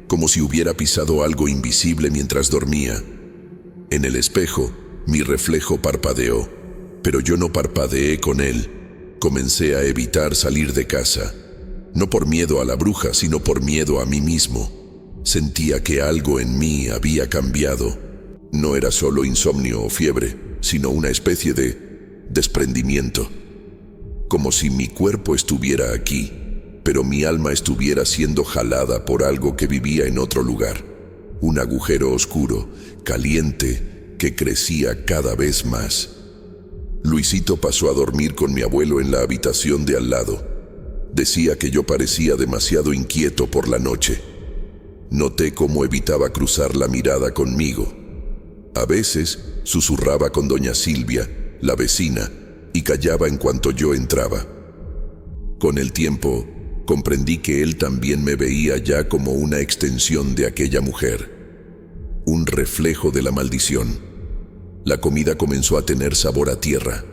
como si hubiera pisado algo invisible mientras dormía. En el espejo, mi reflejo parpadeó, pero yo no parpadeé con él. Comencé a evitar salir de casa, no por miedo a la bruja, sino por miedo a mí mismo. Sentía que algo en mí había cambiado. No era solo insomnio o fiebre, sino una especie de desprendimiento. Como si mi cuerpo estuviera aquí, pero mi alma estuviera siendo jalada por algo que vivía en otro lugar. Un agujero oscuro, caliente, que crecía cada vez más. Luisito pasó a dormir con mi abuelo en la habitación de al lado. Decía que yo parecía demasiado inquieto por la noche. Noté cómo evitaba cruzar la mirada conmigo. A veces susurraba con doña Silvia, la vecina, y callaba en cuanto yo entraba. Con el tiempo, comprendí que él también me veía ya como una extensión de aquella mujer, un reflejo de la maldición. La comida comenzó a tener sabor a tierra.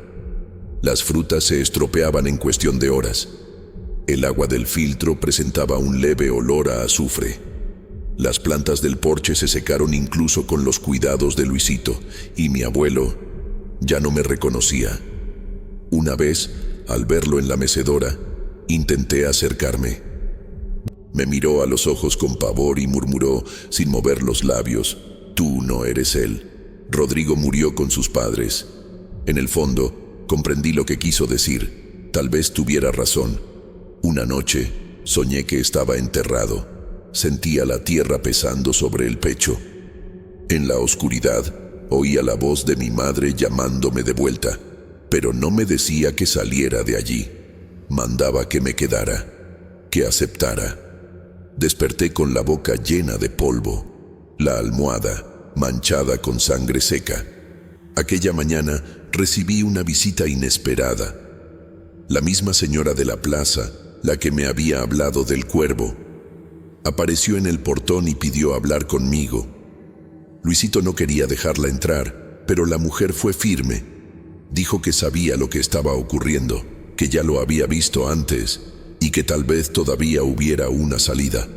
Las frutas se estropeaban en cuestión de horas. El agua del filtro presentaba un leve olor a azufre. Las plantas del porche se secaron incluso con los cuidados de Luisito, y mi abuelo ya no me reconocía. Una vez, al verlo en la mecedora, intenté acercarme. Me miró a los ojos con pavor y murmuró, sin mover los labios: «Tú no eres él. Rodrigo murió con sus padres». En el fondo, comprendí lo que quiso decir. Tal vez tuviera razón. Una noche, soñé que estaba enterrado. Sentía la tierra pesando sobre el pecho. En la oscuridad, oía la voz de mi madre llamándome de vuelta, pero no me decía que saliera de allí. Mandaba que me quedara, que aceptara. Desperté con la boca llena de polvo, la almohada manchada con sangre seca. Aquella mañana recibí una visita inesperada. La misma señora de la plaza, la que me había hablado del cuervo, apareció en el portón y pidió hablar conmigo. Luisito no quería dejarla entrar, pero la mujer fue firme. Dijo que sabía lo que estaba ocurriendo, que ya lo había visto antes y que tal vez todavía hubiera una salida.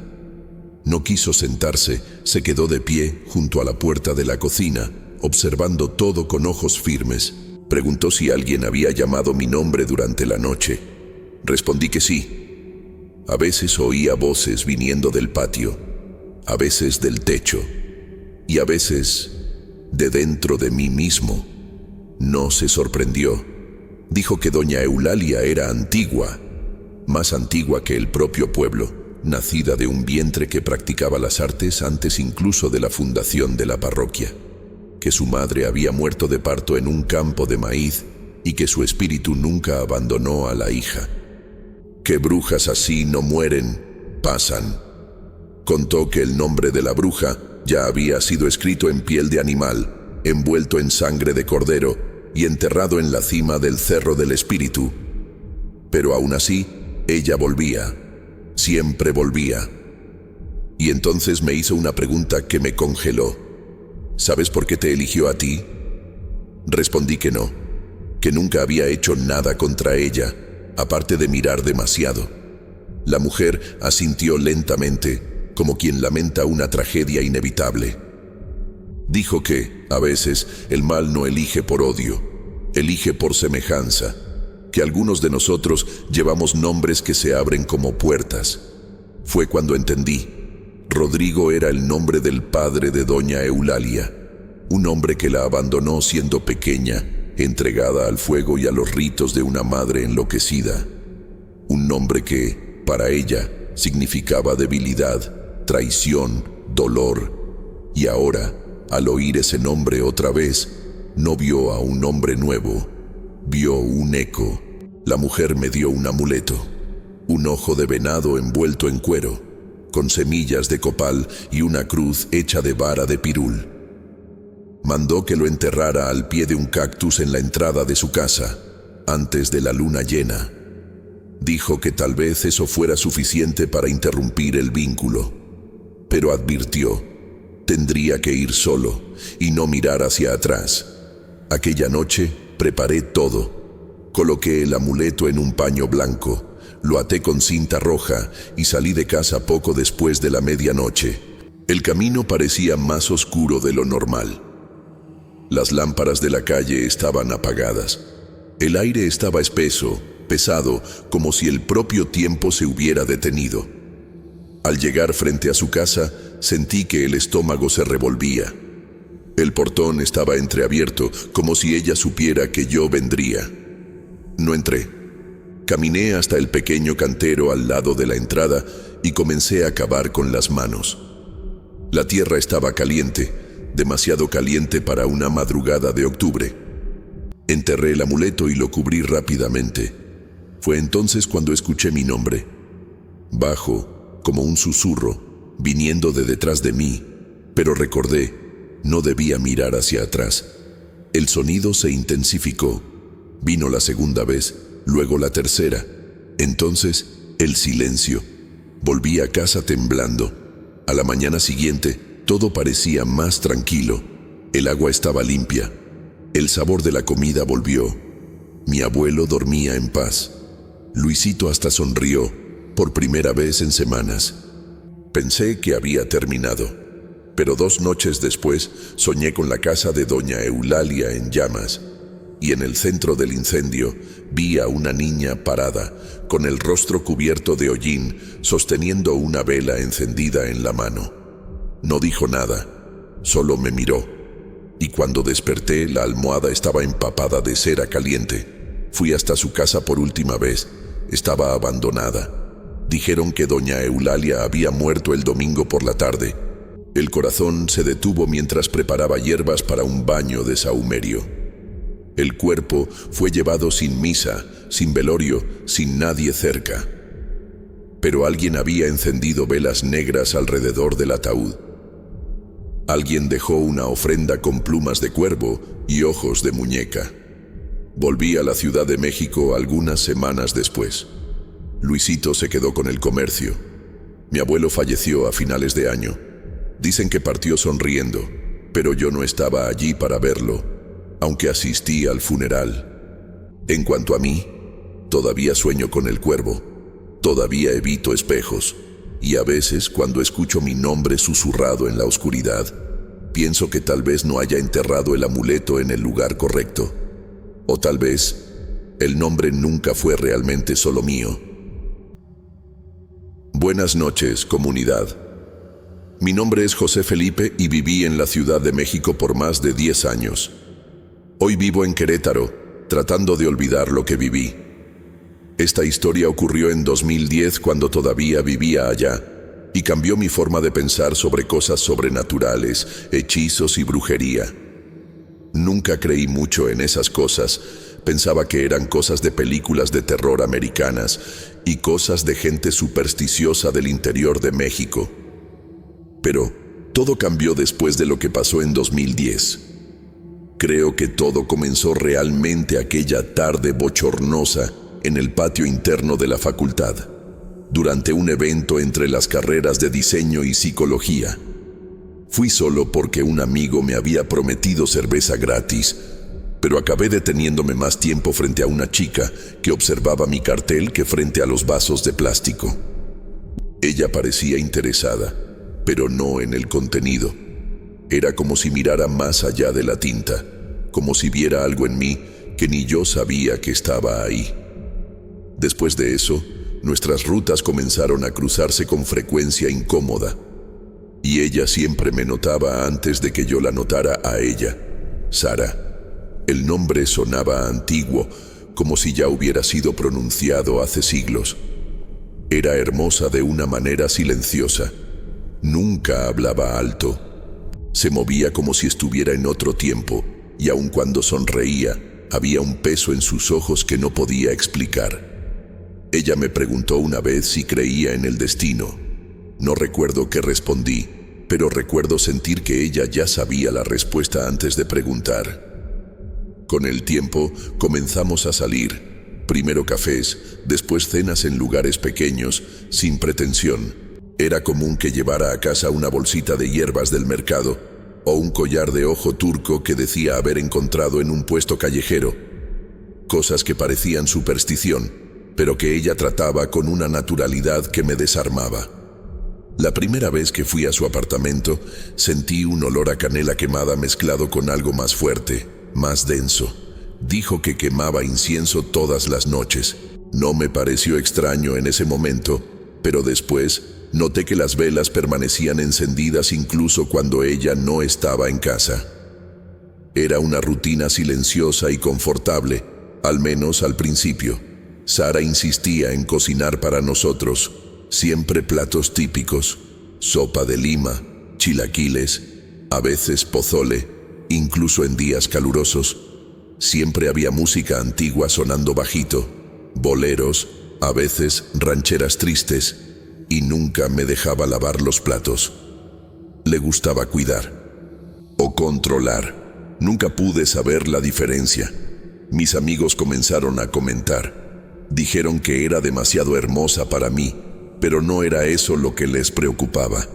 No quiso sentarse, se quedó de pie junto a la puerta de la cocina, observando todo con ojos firmes. Preguntó si alguien había llamado mi nombre durante la noche. Respondí que sí. A veces oía voces viniendo del patio, a veces del techo y a veces de dentro de mí mismo. No se sorprendió. Dijo que doña Eulalia era antigua, más antigua que el propio pueblo, nacida de un vientre que practicaba las artes antes incluso de la fundación de la parroquia, que su madre había muerto de parto en un campo de maíz y que su espíritu nunca abandonó a la hija. Que brujas así no mueren, pasan. Contó que el nombre de la bruja ya había sido escrito en piel de animal, envuelto en sangre de cordero y enterrado en la cima del Cerro del Espíritu. Pero aún así, ella volvía, siempre volvía. Y entonces me hizo una pregunta que me congeló. ¿Sabes por qué te eligió a ti? Respondí que no, que nunca había hecho nada contra ella, aparte de mirar demasiado. La mujer asintió lentamente, como quien lamenta una tragedia inevitable. Dijo que, a veces, el mal no elige por odio, elige por semejanza, que algunos de nosotros llevamos nombres que se abren como puertas. Fue cuando entendí. Rodrigo era el nombre del padre de doña Eulalia, un hombre que la abandonó siendo pequeña, entregada al fuego y a los ritos de una madre enloquecida. Un nombre que, para ella, significaba debilidad, traición, dolor. Y ahora, al oír ese nombre otra vez, no vio a un hombre nuevo, vio un eco. La mujer me dio un amuleto, un ojo de venado envuelto en cuero, con semillas de copal y una cruz hecha de vara de pirul. Mandó que lo enterrara al pie de un cactus en la entrada de su casa, antes de la luna llena. Dijo que tal vez eso fuera suficiente para interrumpir el vínculo, pero advirtió, tendría que ir solo y no mirar hacia atrás. Aquella noche preparé todo. Coloqué el amuleto en un paño blanco, lo até con cinta roja y salí de casa poco después de la medianoche. El camino parecía más oscuro de lo normal. Las lámparas de la calle estaban apagadas. El aire estaba espeso, pesado, como si el propio tiempo se hubiera detenido. Al llegar frente a su casa, sentí que el estómago se revolvía. El portón estaba entreabierto, como si ella supiera que yo vendría. No entré. Caminé hasta el pequeño cantero al lado de la entrada y comencé a cavar con las manos. La tierra estaba caliente, demasiado caliente para una madrugada de octubre. Enterré el amuleto y lo cubrí rápidamente. Fue entonces cuando escuché mi nombre, bajo, como un susurro, viniendo de detrás de mí, pero recordé, no debía mirar hacia atrás. El sonido se intensificó. Vino la segunda vez, luego la tercera. Entonces, el silencio. Volví a casa temblando. A la mañana siguiente, todo parecía más tranquilo. El agua estaba limpia. El sabor de la comida volvió. Mi abuelo dormía en paz. Luisito hasta sonrió, por primera vez en semanas. Pensé que había terminado. Pero 2 noches después soñé con la casa de doña Eulalia en llamas, y en el centro del incendio vi a una niña parada, con el rostro cubierto de hollín, sosteniendo una vela encendida en la mano. No dijo nada, solo me miró, y cuando desperté la almohada estaba empapada de cera caliente. Fui hasta su casa por última vez, estaba abandonada. Dijeron que doña Eulalia había muerto el domingo por la tarde. El corazón se detuvo mientras preparaba hierbas para un baño de sahumerio. El cuerpo fue llevado sin misa, sin velorio, sin nadie cerca. Pero alguien había encendido velas negras alrededor del ataúd. Alguien dejó una ofrenda con plumas de cuervo y ojos de muñeca. Volví a la Ciudad de México algunas semanas después. Luisito se quedó con el comercio. Mi abuelo falleció a finales de año. Dicen que partió sonriendo, pero yo no estaba allí para verlo, aunque asistí al funeral. En cuanto a mí, todavía sueño con el cuervo, todavía evito espejos, y a veces cuando escucho mi nombre susurrado en la oscuridad, pienso que tal vez no haya enterrado el amuleto en el lugar correcto, o tal vez el nombre nunca fue realmente solo mío. Buenas noches, comunidad. Mi nombre es José Felipe y viví en la Ciudad de México por más de 10 años. Hoy vivo en Querétaro, tratando de olvidar lo que viví. Esta historia ocurrió en 2010 cuando todavía vivía allá, y cambió mi forma de pensar sobre cosas sobrenaturales, hechizos y brujería. Nunca creí mucho en esas cosas, pensaba que eran cosas de películas de terror americanas y cosas de gente supersticiosa del interior de México. Pero todo cambió después de lo que pasó en 2010. Creo que todo comenzó realmente aquella tarde bochornosa en el patio interno de la facultad, durante un evento entre las carreras de diseño y psicología. Fui solo porque un amigo me había prometido cerveza gratis, pero acabé deteniéndome más tiempo frente a una chica que observaba mi cartel que frente a los vasos de plástico. Ella parecía interesada, pero no en el contenido. Era como si mirara más allá de la tinta, como si viera algo en mí que ni yo sabía que estaba ahí. Después de eso, nuestras rutas comenzaron a cruzarse con frecuencia incómoda, y ella siempre me notaba antes de que yo la notara a ella. Sara. El nombre sonaba antiguo, como si ya hubiera sido pronunciado hace siglos. Era hermosa de una manera silenciosa. Nunca hablaba alto. Se movía como si estuviera en otro tiempo, y aun cuando sonreía, había un peso en sus ojos que no podía explicar. Ella me preguntó una vez si creía en el destino. No recuerdo qué respondí, pero recuerdo sentir que ella ya sabía la respuesta antes de preguntar. Con el tiempo comenzamos a salir, primero cafés, después cenas en lugares pequeños, sin pretensión. Era común que llevara a casa una bolsita de hierbas del mercado o un collar de ojo turco que decía haber encontrado en un puesto callejero. Cosas que parecían superstición, pero que ella trataba con una naturalidad que me desarmaba. La primera vez que fui a su apartamento, sentí un olor a canela quemada mezclado con algo más fuerte, más denso. Dijo que quemaba incienso todas las noches. No me pareció extraño en ese momento, pero después noté que las velas permanecían encendidas incluso cuando ella no estaba en casa. Era una rutina silenciosa y confortable, al menos al principio. Sara insistía en cocinar para nosotros, siempre platos típicos, sopa de lima, chilaquiles, a veces pozole. Incluso en días calurosos, siempre había música antigua sonando bajito. boleros, a veces rancheras tristes, y nunca me dejaba lavar los platos. Le gustaba cuidar o controlar. Nunca pude saber la diferencia. Mis amigos comenzaron a comentar. Dijeron que era demasiado hermosa para mí, pero no era eso lo que les preocupaba.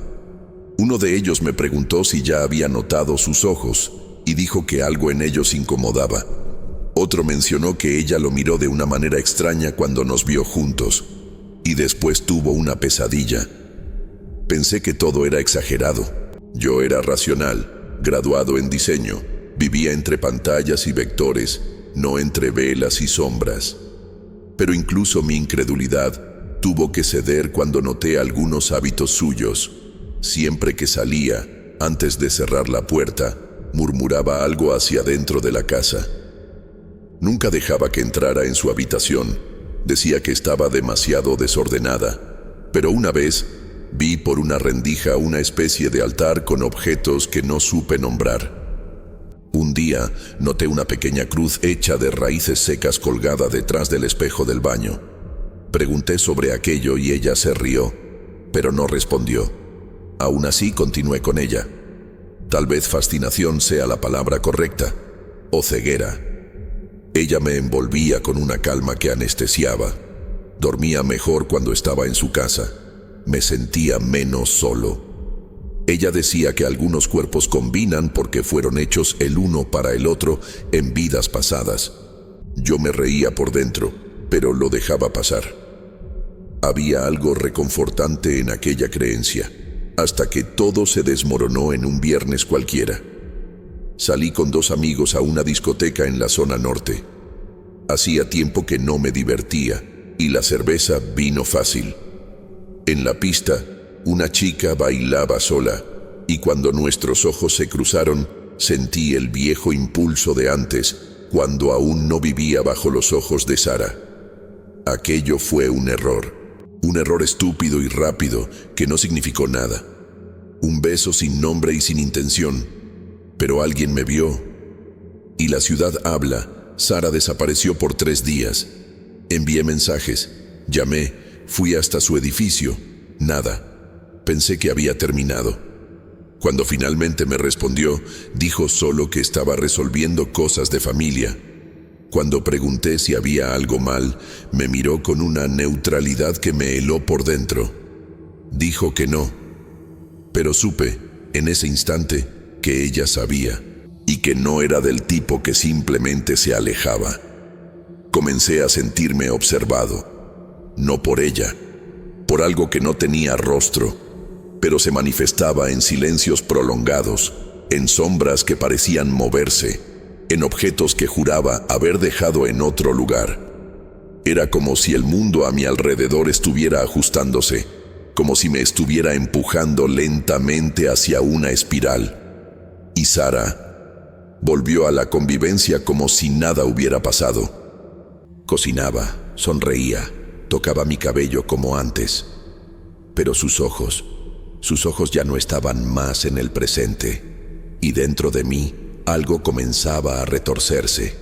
Uno de ellos me preguntó si ya había notado sus ojos y dijo que algo en ellos incomodaba. Otro mencionó que ella lo miró de una manera extraña cuando nos vio juntos y después tuvo una pesadilla. Pensé que todo era exagerado. Yo era racional, graduado en diseño, vivía entre pantallas y vectores, no entre velas y sombras. Pero incluso mi incredulidad tuvo que ceder cuando noté algunos hábitos suyos. Siempre que salía, antes de cerrar la puerta, murmuraba algo hacia dentro de la casa. Nunca dejaba que entrara en su habitación. Decía que estaba demasiado desordenada. Pero una vez vi por una rendija una especie de altar con objetos que no supe nombrar. Un día noté una pequeña cruz hecha de raíces secas colgada detrás del espejo del baño. Pregunté sobre aquello y ella se rió, pero no respondió. Aún así continué con ella. Tal vez fascinación sea la palabra correcta, o ceguera. Ella me envolvía con una calma que anestesiaba. Dormía mejor cuando estaba en su casa. Me sentía menos solo. Ella decía que algunos cuerpos combinan porque fueron hechos el uno para el otro en vidas pasadas. Yo me reía por dentro, pero lo dejaba pasar. Había algo reconfortante en aquella creencia, hasta que todo se desmoronó en un viernes cualquiera. Salí con 2 amigos a una discoteca en la zona norte. Hacía tiempo que no me divertía, y la cerveza vino fácil. En la pista, una chica bailaba sola, y cuando nuestros ojos se cruzaron, sentí el viejo impulso de antes, cuando aún no vivía bajo los ojos de Sara. Aquello fue un error estúpido y rápido que no significó nada. Un beso sin nombre y sin intención, pero alguien me vio. Y la ciudad habla. Sara desapareció por 3 días. Envié mensajes, llamé, fui hasta su edificio, nada. Pensé que había terminado. Cuando finalmente me respondió, dijo solo que estaba resolviendo cosas de familia. Cuando pregunté si había algo mal, me miró con una neutralidad que me heló por dentro. Dijo que no, pero supe, en ese instante, que ella sabía, y que no era del tipo que simplemente se alejaba. Comencé a sentirme observado, no por ella, por algo que no tenía rostro, pero se manifestaba en silencios prolongados, en sombras que parecían moverse, en objetos que juraba haber dejado en otro lugar. Era como si el mundo a mi alrededor estuviera ajustándose, como si me estuviera empujando lentamente hacia una espiral. Y Sara volvió a la convivencia como si nada hubiera pasado. Cocinaba, sonreía, tocaba mi cabello como antes, pero sus ojos ya no estaban más en el presente, y dentro de mí algo comenzaba a retorcerse.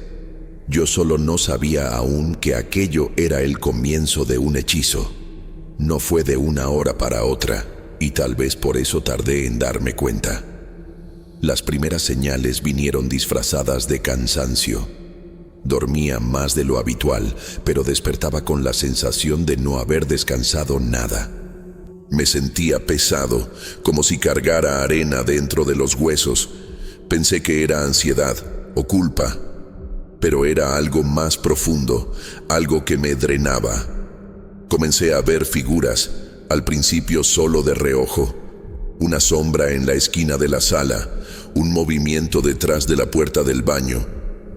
Yo solo no sabía aún que aquello era el comienzo de un hechizo. No fue de una hora para otra, y tal vez por eso tardé en darme cuenta. Las primeras señales vinieron disfrazadas de cansancio. Dormía más de lo habitual, pero despertaba con la sensación de no haber descansado nada. Me sentía pesado, como si cargara arena dentro de los huesos. Pensé que era ansiedad o culpa, pero era algo más profundo, algo que me drenaba. Comencé a ver figuras, al principio solo de reojo. Una sombra en la esquina de la sala, un movimiento detrás de la puerta del baño,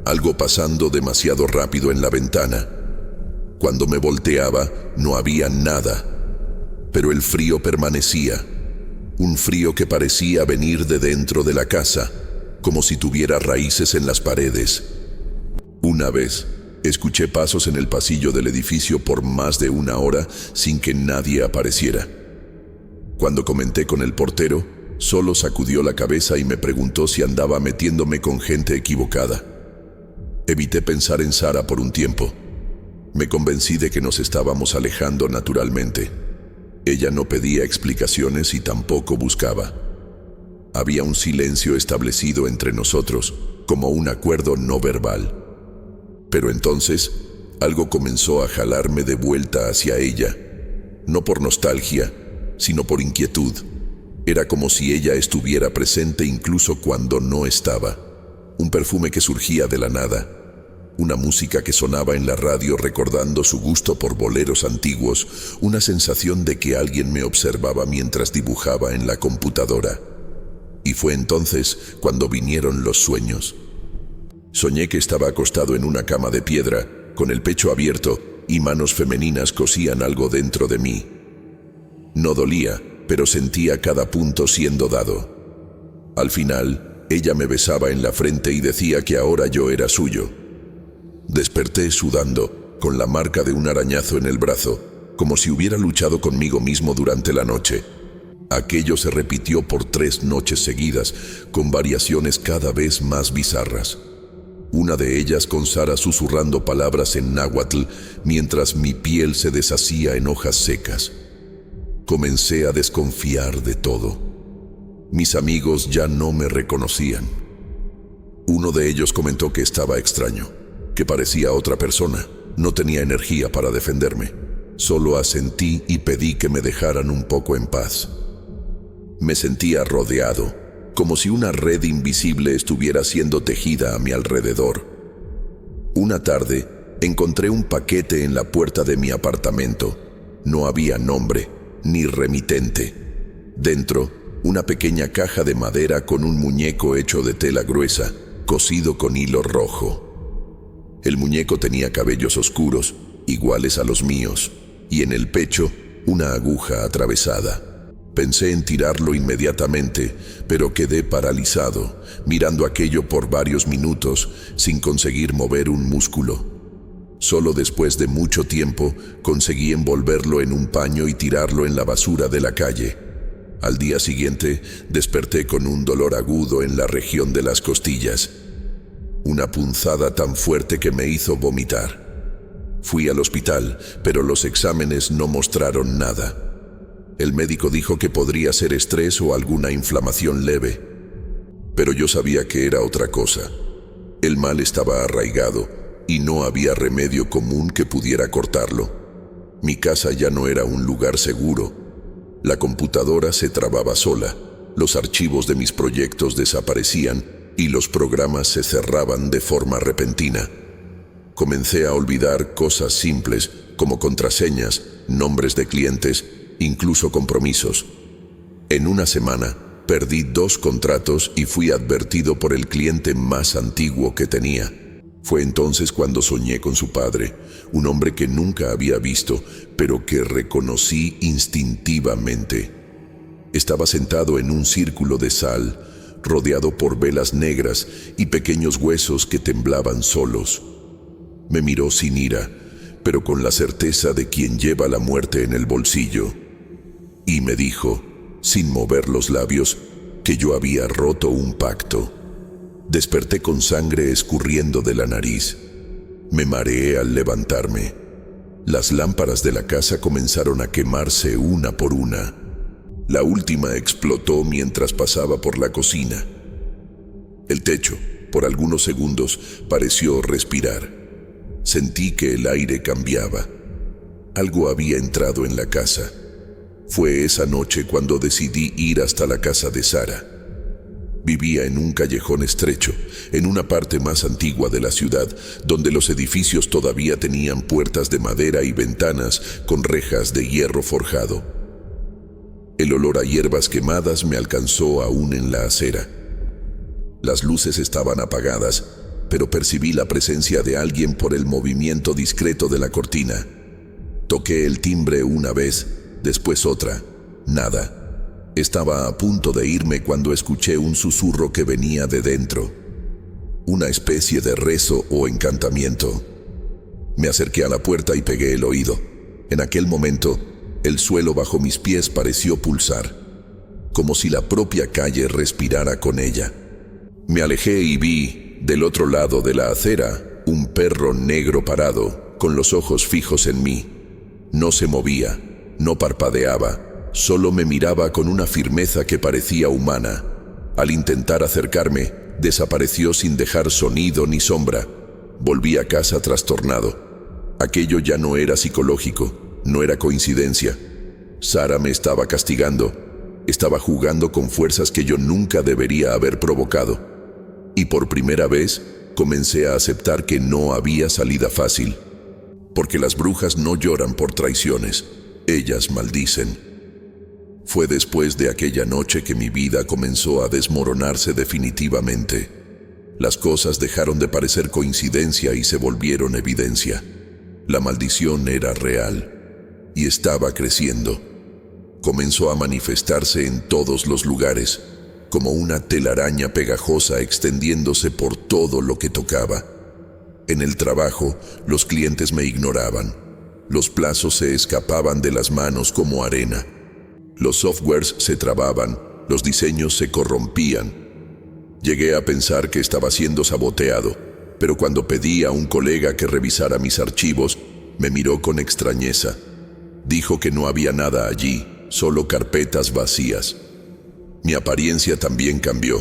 algo pasando demasiado rápido en la ventana. Cuando me volteaba, no había nada, pero el frío permanecía, un frío que parecía venir de dentro de la casa, como si tuviera raíces en las paredes. Una vez, escuché pasos en el pasillo del edificio por más de 1 hora sin que nadie apareciera. Cuando comenté con el portero, solo sacudió la cabeza y me preguntó si andaba metiéndome con gente equivocada. Evité pensar en Sara por un tiempo. Me convencí de que nos estábamos alejando naturalmente. Ella no pedía explicaciones y tampoco buscaba. Había un silencio establecido entre nosotros, como un acuerdo no verbal. Pero entonces, algo comenzó a jalarme de vuelta hacia ella, no por nostalgia, sino por inquietud. Era como si ella estuviera presente incluso cuando no estaba. Un perfume que surgía de la nada, una música que sonaba en la radio recordando su gusto por boleros antiguos, una sensación de que alguien me observaba mientras dibujaba en la computadora. Y fue entonces cuando vinieron los sueños. Soñé que estaba acostado en una cama de piedra, con el pecho abierto, y manos femeninas cosían algo dentro de mí. No dolía, pero sentía cada punto siendo dado. Al final, ella me besaba en la frente y decía que ahora yo era suyo. Desperté sudando, con la marca de un arañazo en el brazo, como si hubiera luchado conmigo mismo durante la noche. Aquello se repitió por 3 noches seguidas, con variaciones cada vez más bizarras. Una de ellas con Sara susurrando palabras en náhuatl mientras mi piel se deshacía en hojas secas. Comencé a desconfiar de todo. Mis amigos ya no me reconocían. Uno de ellos comentó que estaba extraño, que parecía otra persona. No tenía energía para defenderme. Solo asentí y pedí que me dejaran un poco en paz. Me sentía rodeado, como si una red invisible estuviera siendo tejida a mi alrededor. Una tarde, encontré un paquete en la puerta de mi apartamento. No había nombre, ni remitente. Dentro, una pequeña caja de madera con un muñeco hecho de tela gruesa, cosido con hilo rojo. El muñeco tenía cabellos oscuros, iguales a los míos, y en el pecho, una aguja atravesada. Pensé en tirarlo inmediatamente, pero quedé paralizado, mirando aquello por varios minutos, sin conseguir mover un músculo. Solo después de mucho tiempo, conseguí envolverlo en un paño y tirarlo en la basura de la calle. Al día siguiente, desperté con un dolor agudo en la región de las costillas. Una punzada tan fuerte que me hizo vomitar. Fui al hospital, pero los exámenes no mostraron nada. El médico dijo que podría ser estrés o alguna inflamación leve. Pero yo sabía que era otra cosa. El mal estaba arraigado y no había remedio común que pudiera cortarlo. Mi casa ya no era un lugar seguro. La computadora se trababa sola, los archivos de mis proyectos desaparecían y los programas se cerraban de forma repentina. Comencé a olvidar cosas simples como contraseñas, nombres de clientes, incluso compromisos. En una semana, perdí 2 contratos y fui advertido por el cliente más antiguo que tenía. Fue entonces cuando soñé con su padre, un hombre que nunca había visto, pero que reconocí instintivamente. Estaba sentado en un círculo de sal, rodeado por velas negras y pequeños huesos que temblaban solos. Me miró sin ira, pero con la certeza de quien lleva la muerte en el bolsillo. Y me dijo, sin mover los labios, que yo había roto un pacto. Desperté con sangre escurriendo de la nariz. Me mareé al levantarme. Las lámparas de la casa comenzaron a quemarse una por una. La última explotó mientras pasaba por la cocina. El techo, por algunos segundos, pareció respirar. Sentí que el aire cambiaba. Algo había entrado en la casa. Fue esa noche cuando decidí ir hasta la casa de Sara. Vivía en un callejón estrecho, en una parte más antigua de la ciudad, donde los edificios todavía tenían puertas de madera y ventanas con rejas de hierro forjado. El olor a hierbas quemadas me alcanzó aún en la acera. Las luces estaban apagadas, pero percibí la presencia de alguien por el movimiento discreto de la cortina. Toqué el timbre una vez, después otra. Nada. Estaba a punto de irme cuando escuché un susurro que venía de dentro. Una especie de rezo o encantamiento. Me acerqué a la puerta y pegué el oído. En aquel momento, el suelo bajo mis pies pareció pulsar, como si la propia calle respirara con ella. Me alejé y vi, del otro lado de la acera, un perro negro parado, con los ojos fijos en mí. No se movía, no parpadeaba, solo me miraba con una firmeza que parecía humana. Al intentar acercarme, desapareció sin dejar sonido ni sombra. Volví a casa trastornado. Aquello ya no era psicológico, no era coincidencia. Sara me estaba castigando. Estaba jugando con fuerzas que yo nunca debería haber provocado. Y por primera vez, comencé a aceptar que no había salida fácil. Porque las brujas no lloran por traiciones, ellas maldicen. Fue después de aquella noche que mi vida comenzó a desmoronarse definitivamente. Las cosas dejaron de parecer coincidencia y se volvieron evidencia. La maldición era real y estaba creciendo. Comenzó a manifestarse en todos los lugares, como una telaraña pegajosa extendiéndose por todo lo que tocaba. En el trabajo, los clientes me ignoraban. Los plazos se escapaban de las manos como arena. Los softwares se trababan, los diseños se corrompían. Llegué a pensar que estaba siendo saboteado, pero cuando pedí a un colega que revisara mis archivos, me miró con extrañeza. Dijo que no había nada allí, solo carpetas vacías. Mi apariencia también cambió.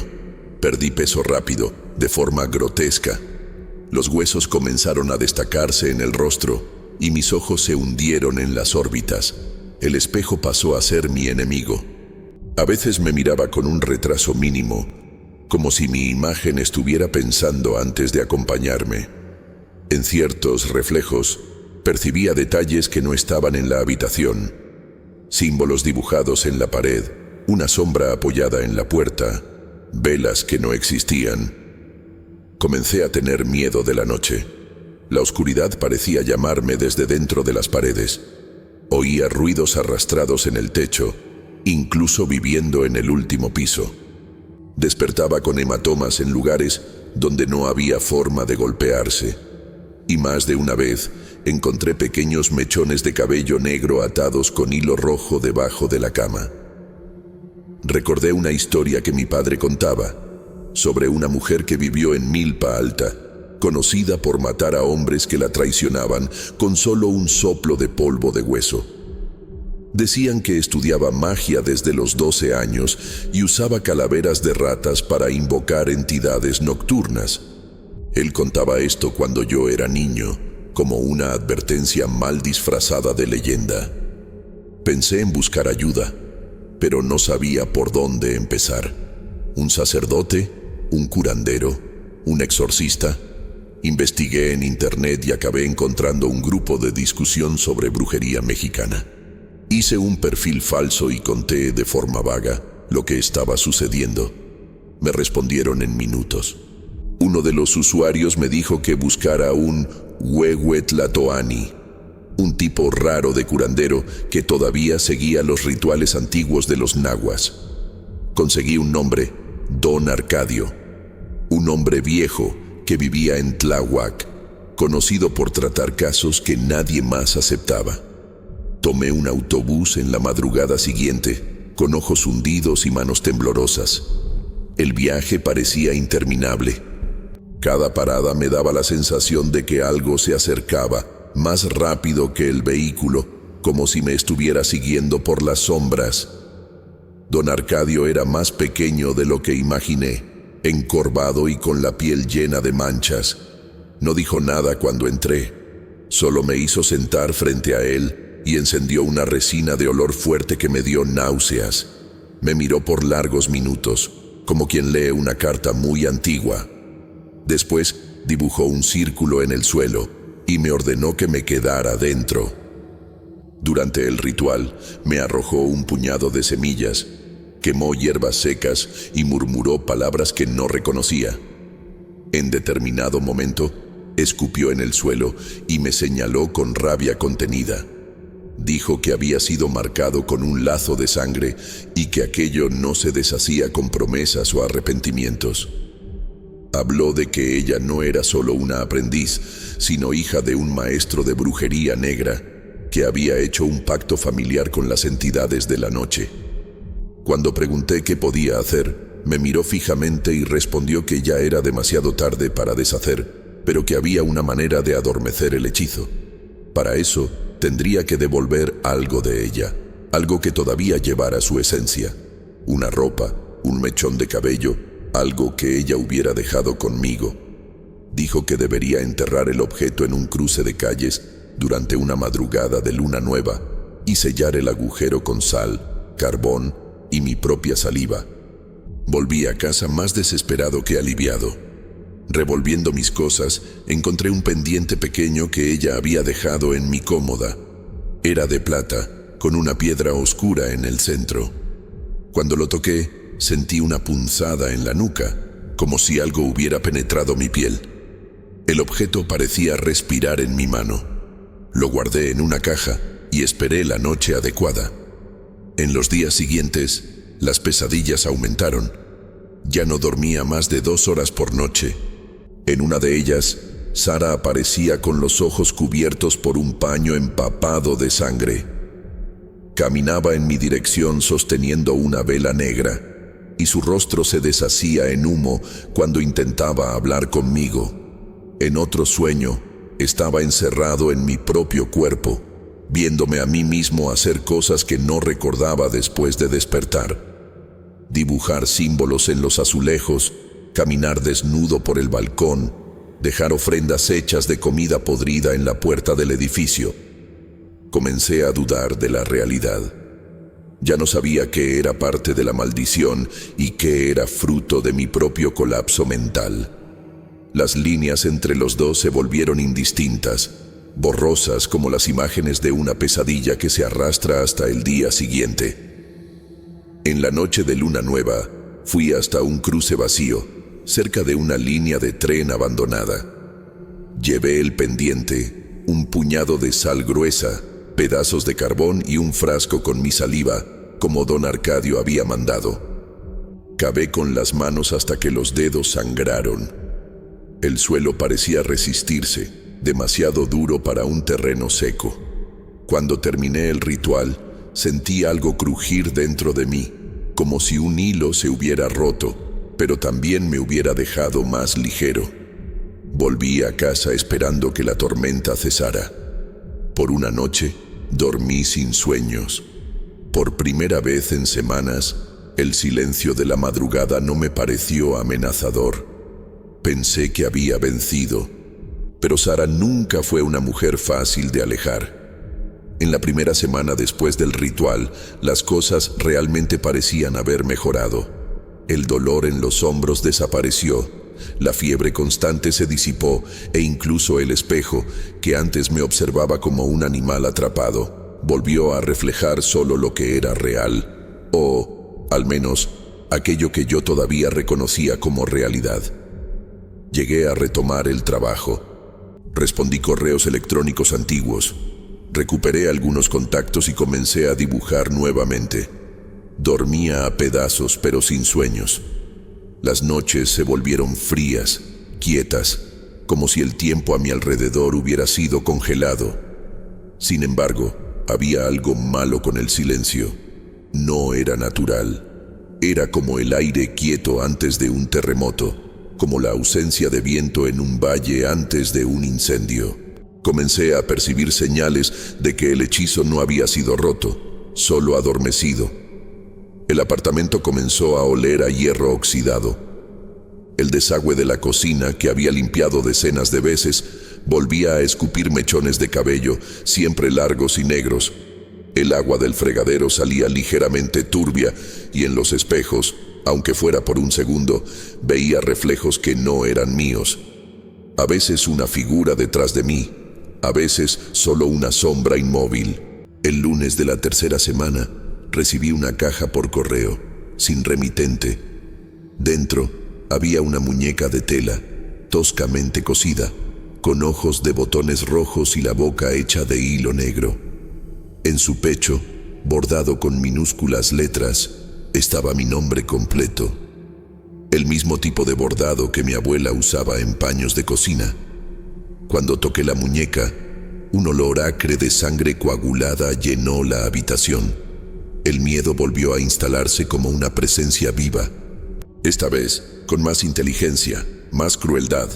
Perdí peso rápido, de forma grotesca. Los huesos comenzaron a destacarse en el rostro y mis ojos se hundieron en las órbitas. El espejo pasó a ser mi enemigo. A veces me miraba con un retraso mínimo, como si mi imagen estuviera pensando antes de acompañarme. En ciertos reflejos, percibía detalles que no estaban en la habitación. Símbolos dibujados en la pared, una sombra apoyada en la puerta, velas que no existían. Comencé a tener miedo de la noche. La oscuridad parecía llamarme desde dentro de las paredes. Oía ruidos arrastrados en el techo, incluso viviendo en el último piso. Despertaba con hematomas en lugares donde no había forma de golpearse. Y más de una vez encontré pequeños mechones de cabello negro atados con hilo rojo debajo de la cama. Recordé una historia que mi padre contaba, sobre una mujer que vivió en Milpa Alta, conocida por matar a hombres que la traicionaban con solo un soplo de polvo de hueso. Decían que estudiaba magia desde los 12 años y usaba calaveras de ratas para invocar entidades nocturnas. Él contaba esto cuando yo era niño, como una advertencia mal disfrazada de leyenda. Pensé en buscar ayuda, pero no sabía por dónde empezar. ¿Un sacerdote? ¿Un curandero? ¿Un exorcista? Investigué en internet y acabé encontrando un grupo de discusión sobre brujería mexicana. Hice un perfil falso y conté de forma vaga lo que estaba sucediendo. Me respondieron en minutos. Uno de los usuarios me dijo que buscara un Huehuetlatoani, un tipo raro de curandero que todavía seguía los rituales antiguos de los nahuas. Conseguí un nombre, Don Arcadio, un hombre viejo que vivía en Tláhuac, conocido por tratar casos que nadie más aceptaba. Tomé un autobús en la madrugada siguiente, con ojos hundidos y manos temblorosas. El viaje parecía interminable. Cada parada me daba la sensación de que algo se acercaba, más rápido que el vehículo, como si me estuviera siguiendo por las sombras. Don Arcadio era más pequeño de lo que imaginé, encorvado y con la piel llena de manchas. No dijo nada cuando entré. Solo me hizo sentar frente a él y encendió una resina de olor fuerte que me dio náuseas. Me miró por largos minutos, como quien lee una carta muy antigua. Después dibujó un círculo en el suelo y me ordenó que me quedara dentro. Durante el ritual, me arrojó un puñado de semillas, quemó hierbas secas y murmuró palabras que no reconocía. En determinado momento, escupió en el suelo y me señaló con rabia contenida. Dijo que había sido marcado con un lazo de sangre y que aquello no se deshacía con promesas o arrepentimientos. Habló de que ella no era solo una aprendiz, sino hija de un maestro de brujería negra que había hecho un pacto familiar con las entidades de la noche. Cuando pregunté qué podía hacer, me miró fijamente y respondió que ya era demasiado tarde para deshacer, pero que había una manera de adormecer el hechizo. Para eso, tendría que devolver algo de ella, algo que todavía llevara su esencia. Una ropa, un mechón de cabello, algo que ella hubiera dejado conmigo. Dijo que debería enterrar el objeto en un cruce de calles durante una madrugada de luna nueva y sellar el agujero con sal, carbón y mi propia saliva. Volví a casa más desesperado que aliviado. Revolviendo mis cosas, encontré un pendiente pequeño que ella había dejado en mi cómoda. Era de plata, con una piedra oscura en el centro. Cuando lo toqué, sentí una punzada en la nuca, como si algo hubiera penetrado mi piel. El objeto parecía respirar en mi mano. Lo guardé en una caja y esperé la noche adecuada. En los días siguientes, las pesadillas aumentaron. Ya no dormía más de 2 horas por noche. En una de ellas, Sara aparecía con los ojos cubiertos por un paño empapado de sangre. Caminaba en mi dirección sosteniendo una vela negra, y su rostro se deshacía en humo cuando intentaba hablar conmigo. En otro sueño, estaba encerrado en mi propio cuerpo, viéndome a mí mismo hacer cosas que no recordaba después de despertar. Dibujar símbolos en los azulejos, caminar desnudo por el balcón, dejar ofrendas hechas de comida podrida en la puerta del edificio. Comencé a dudar de la realidad. Ya no sabía qué era parte de la maldición y qué era fruto de mi propio colapso mental. Las líneas entre los dos se volvieron indistintas, borrosas como las imágenes de una pesadilla que se arrastra hasta el día siguiente. En la noche de luna nueva, fui hasta un cruce vacío, cerca de una línea de tren abandonada. Llevé el pendiente, un puñado de sal gruesa, pedazos de carbón y un frasco con mi saliva, como don Arcadio había mandado. Cavé con las manos hasta que los dedos sangraron. El suelo parecía resistirse, demasiado duro para un terreno seco. Cuando terminé el ritual, sentí algo crujir dentro de mí, como si un hilo se hubiera roto, pero también me hubiera dejado más ligero. Volví a casa esperando que la tormenta cesara. Por una noche, dormí sin sueños. Por primera vez en semanas, el silencio de la madrugada no me pareció amenazador. Pensé que había vencido, pero Sara nunca fue una mujer fácil de alejar. En la primera semana después del ritual, las cosas realmente parecían haber mejorado. El dolor en los hombros desapareció, la fiebre constante se disipó e incluso el espejo, que antes me observaba como un animal atrapado, volvió a reflejar solo lo que era real, o, al menos, aquello que yo todavía reconocía como realidad. Llegué a retomar el trabajo. Respondí correos electrónicos antiguos. Recuperé algunos contactos y comencé a dibujar nuevamente. Dormía a pedazos, pero sin sueños. Las noches se volvieron frías, quietas, como si el tiempo a mi alrededor hubiera sido congelado. Sin embargo, había algo malo con el silencio. No era natural. Era como el aire quieto antes de un terremoto, como la ausencia de viento en un valle antes de un incendio. Comencé a percibir señales de que el hechizo no había sido roto, solo adormecido. El apartamento comenzó a oler a hierro oxidado. El desagüe de la cocina, que había limpiado decenas de veces, volvía a escupir mechones de cabello, siempre largos y negros. El agua del fregadero salía ligeramente turbia y en los espejos, aunque fuera por un segundo, veía reflejos que no eran míos. A veces una figura detrás de mí, a veces solo una sombra inmóvil. El lunes de la tercera semana, recibí una caja por correo, sin remitente. Dentro había una muñeca de tela, toscamente cosida, con ojos de botones rojos y la boca hecha de hilo negro. En su pecho, bordado con minúsculas letras, estaba mi nombre completo. El mismo tipo de bordado que mi abuela usaba en paños de cocina. Cuando toqué la muñeca, un olor acre de sangre coagulada llenó la habitación. El miedo volvió a instalarse como una presencia viva, esta vez con más inteligencia, más crueldad.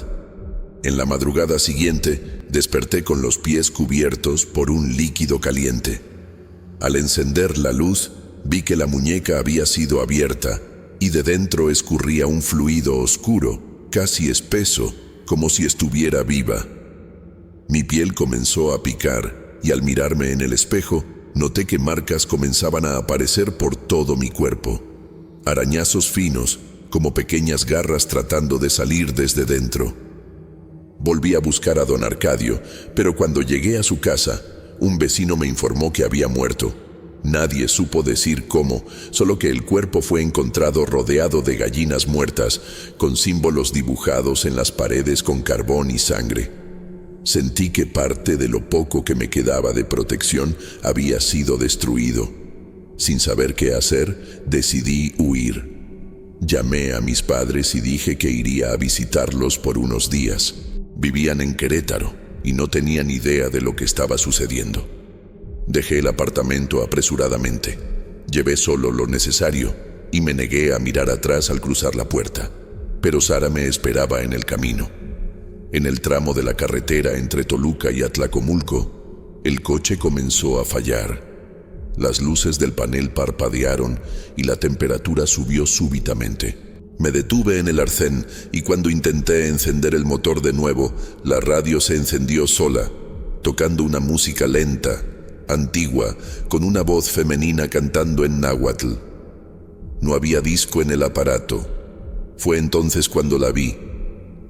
En la madrugada siguiente, desperté con los pies cubiertos por un líquido caliente. Al encender la luz, vi que la muñeca había sido abierta y de dentro escurría un fluido oscuro, casi espeso, como si estuviera viva. Mi piel comenzó a picar y al mirarme en el espejo, noté que marcas comenzaban a aparecer por todo mi cuerpo. Arañazos finos, como pequeñas garras tratando de salir desde dentro. Volví a buscar a don Arcadio, pero cuando llegué a su casa, un vecino me informó que había muerto. Nadie supo decir cómo, solo que el cuerpo fue encontrado rodeado de gallinas muertas, con símbolos dibujados en las paredes con carbón y sangre. Sentí que parte de lo poco que me quedaba de protección había sido destruido. Sin saber qué hacer, decidí huir. Llamé a mis padres y dije que iría a visitarlos por unos días. Vivían en Querétaro y no tenían idea de lo que estaba sucediendo. Dejé el apartamento apresuradamente. Llevé solo lo necesario y me negué a mirar atrás al cruzar la puerta. Pero Sara me esperaba en el camino. En el tramo de la carretera entre Toluca y Atlacomulco, el coche comenzó a fallar. Las luces del panel parpadearon y la temperatura subió súbitamente. Me detuve en el arcén y cuando intenté encender el motor de nuevo, la radio se encendió sola, tocando una música lenta, antigua, con una voz femenina cantando en náhuatl. No había disco en el aparato. Fue entonces cuando la vi,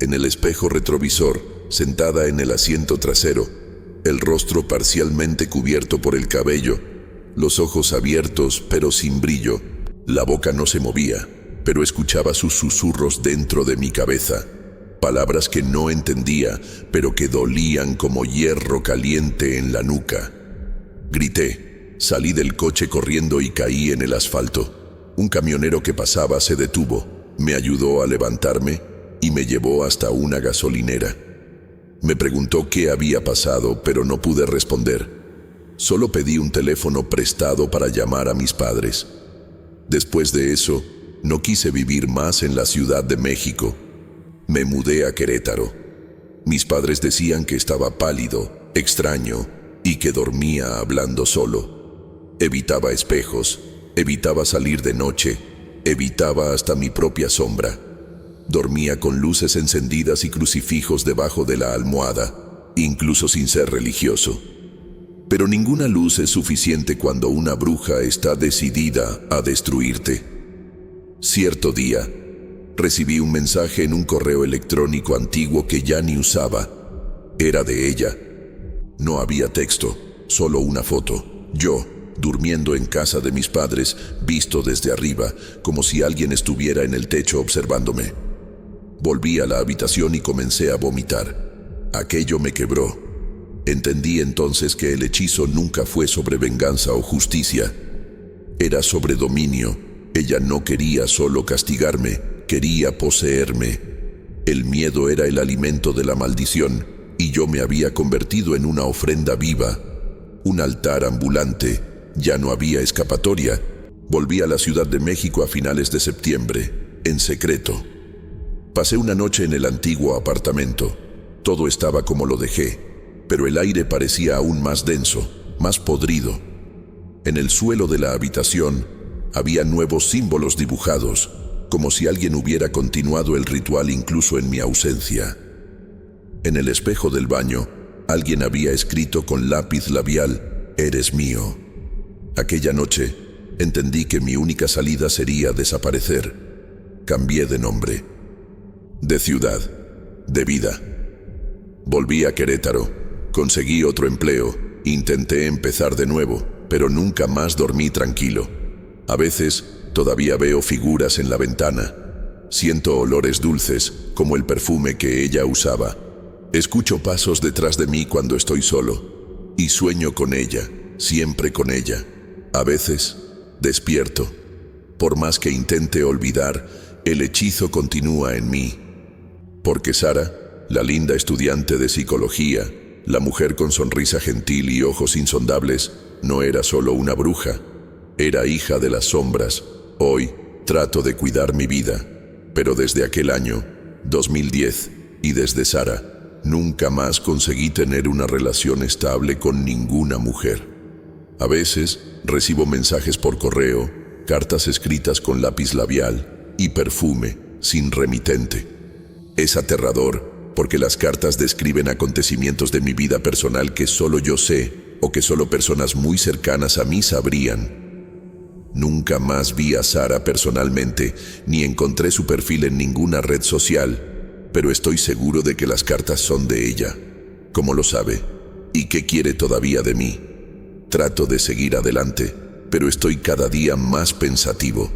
en el espejo retrovisor, sentada en el asiento trasero, el rostro parcialmente cubierto por el cabello, los ojos abiertos pero sin brillo. La boca no se movía, pero escuchaba sus susurros dentro de mi cabeza, palabras que no entendía, pero que dolían como hierro caliente en la nuca. Grité, salí del coche corriendo y caí en el asfalto. Un camionero que pasaba se detuvo, me ayudó a levantarme y me llevó hasta una gasolinera. Me preguntó qué había pasado, pero no pude responder. Solo pedí un teléfono prestado para llamar a mis padres. Después de eso, no quise vivir más en la Ciudad de México. Me mudé a Querétaro. Mis padres decían que estaba pálido, extraño y que dormía hablando solo. Evitaba espejos, evitaba salir de noche, evitaba hasta mi propia sombra. Dormía con luces encendidas y crucifijos debajo de la almohada, incluso sin ser religioso. Pero ninguna luz es suficiente cuando una bruja está decidida a destruirte. Cierto día, recibí un mensaje en un correo electrónico antiguo que ya ni usaba. Era de ella. No había texto, solo una foto. Yo, durmiendo en casa de mis padres, visto desde arriba, como si alguien estuviera en el techo observándome. Volví a la habitación y comencé a vomitar. Aquello me quebró. Entendí entonces que el hechizo nunca fue sobre venganza o justicia. Era sobre dominio. Ella no quería solo castigarme, quería poseerme. El miedo era el alimento de la maldición, y yo me había convertido en una ofrenda viva, un altar ambulante. Ya no había escapatoria. Volví a la Ciudad de México a finales de septiembre, en secreto. Pasé una noche en el antiguo apartamento. Todo estaba como lo dejé, pero el aire parecía aún más denso, más podrido. En el suelo de la habitación había nuevos símbolos dibujados, como si alguien hubiera continuado el ritual incluso en mi ausencia. En el espejo del baño, alguien había escrito con lápiz labial, «Eres mío». Aquella noche, entendí que mi única salida sería desaparecer. Cambié de nombre, de ciudad, de vida. Volví a Querétaro, conseguí otro empleo, intenté empezar de nuevo, pero nunca más dormí tranquilo. A veces, todavía veo figuras en la ventana. Siento olores dulces, como el perfume que ella usaba. Escucho pasos detrás de mí cuando estoy solo, y sueño con ella, siempre con ella. A veces, despierto. Por más que intente olvidar, el hechizo continúa en mí. Porque Sara, la linda estudiante de psicología, la mujer con sonrisa gentil y ojos insondables, no era solo una bruja, era hija de las sombras. Hoy trato de cuidar mi vida, pero desde aquel año, 2010, y desde Sara, nunca más conseguí tener una relación estable con ninguna mujer. A veces recibo mensajes por correo, cartas escritas con lápiz labial y perfume sin remitente. Es aterrador porque las cartas describen acontecimientos de mi vida personal que solo yo sé o que solo personas muy cercanas a mí sabrían. Nunca más vi a Sara personalmente ni encontré su perfil en ninguna red social, pero estoy seguro de que las cartas son de ella. ¿Cómo lo sabe? ¿Y qué quiere todavía de mí? Trato de seguir adelante, pero estoy cada día más pensativo.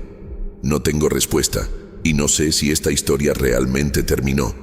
No tengo respuesta y no sé si esta historia realmente terminó.